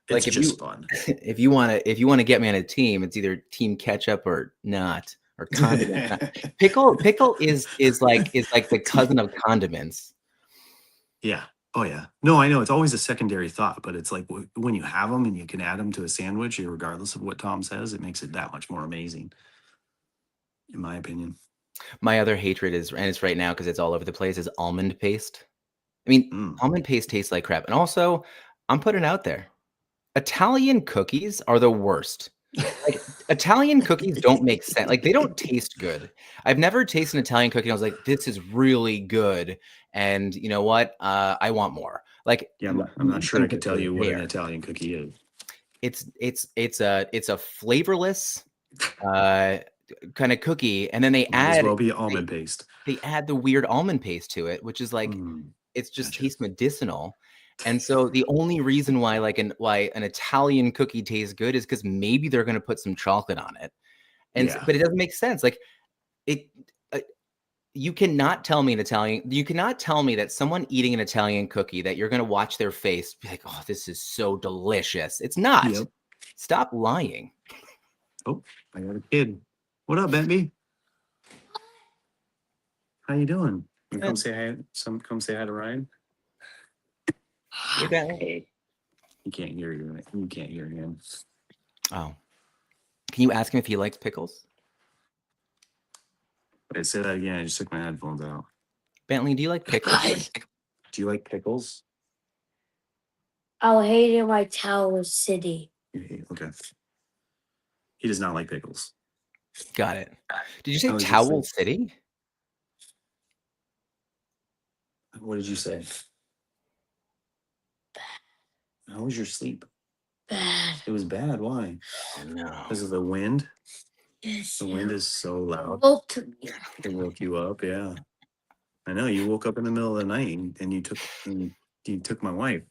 It's Like just fun. if you want to get me on a team, it's either team ketchup or not, or condiment. Pickle is like the cousin of condiments. Yeah. Oh yeah. No, I know it's always a secondary thought, but it's like when you have them and you can add them to a sandwich, regardless of what Tom says, it makes it that much more amazing, in my opinion. My other hatred is, and it's right now because it's all over the place, is almond paste. I mean, almond paste tastes like crap. And also, I'm putting it out there. Italian cookies are the worst. Like, Italian cookies don't make sense. Like, they don't taste good. I've never tasted an Italian cookie and I was like, this is really good. And you know what? I want more. Like, Yeah, I'm not sure I could tell you what an there. Italian cookie is. It's a flavorless kind of cookie, and then they Might as add well be almond paste. they add the weird almond paste to it, which is like it's just Gotcha. tastes medicinal. And so the only reason why why an Italian cookie tastes good is because maybe they're going to put some chocolate on it. And Yeah. but it doesn't make sense. Like it you cannot tell me you cannot tell me that someone eating an Italian cookie that you're going to watch their face be like, oh, this is so delicious. It's not. Yep. Stop lying. Oh, I got a kid. What up, Benby? How you doing? You come say hi. Come say hi to Ryan. Hey. You can't hear you. You can't hear him. Oh, can you ask him if he likes pickles? Wait, say that again. I just took my headphones out. Bentley, do you like pickles? Do you like pickles? I'll hate it my Tower City. Okay. He does not like pickles. Got it. Did you say was just Towel saying- City? What did you say? How was your sleep? Bad. It was bad. Why? Oh no. Because of the wind? Yes. The wind is so loud. Woke to me. It woke you up, yeah. I know. You woke up in the middle of the night and you took my wife.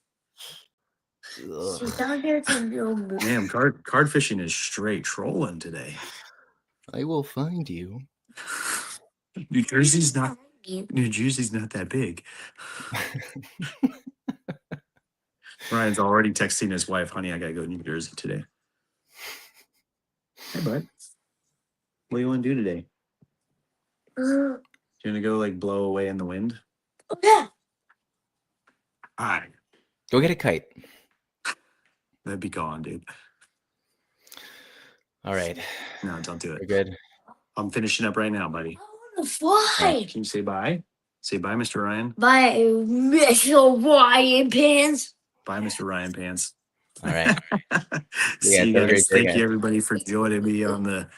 Ugh. She's down here to know me. Damn, card fishing is straight trolling today. I will find you. New Jersey's not that big. Ryan's already texting his wife, honey, I gotta go to New Jersey today. Hey, bud. What do you want to do today? You gonna go like blow away in the wind? Yeah. All right. Go get a kite. That'd be gone, dude. All right. No, don't do We're it. good. I'm finishing up right now, buddy. I want to fly. Can you say bye? Say bye, Mr. Ryan. Bye, Mr. Ryan Pants. Bye, Mr. Ryan Pants. All right. See you have a great guys. day, Thank guys. you, everybody, for joining me on the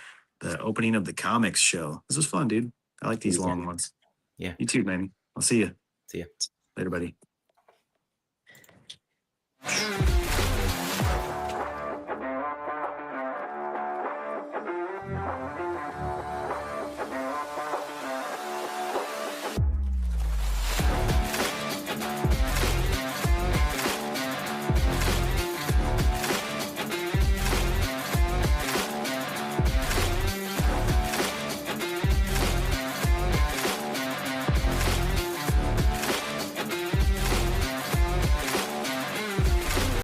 opening of the comics show. This was fun, dude. I like these Yeah. long ones. Yeah. You too, man. I'll see you. See ya. Later, buddy.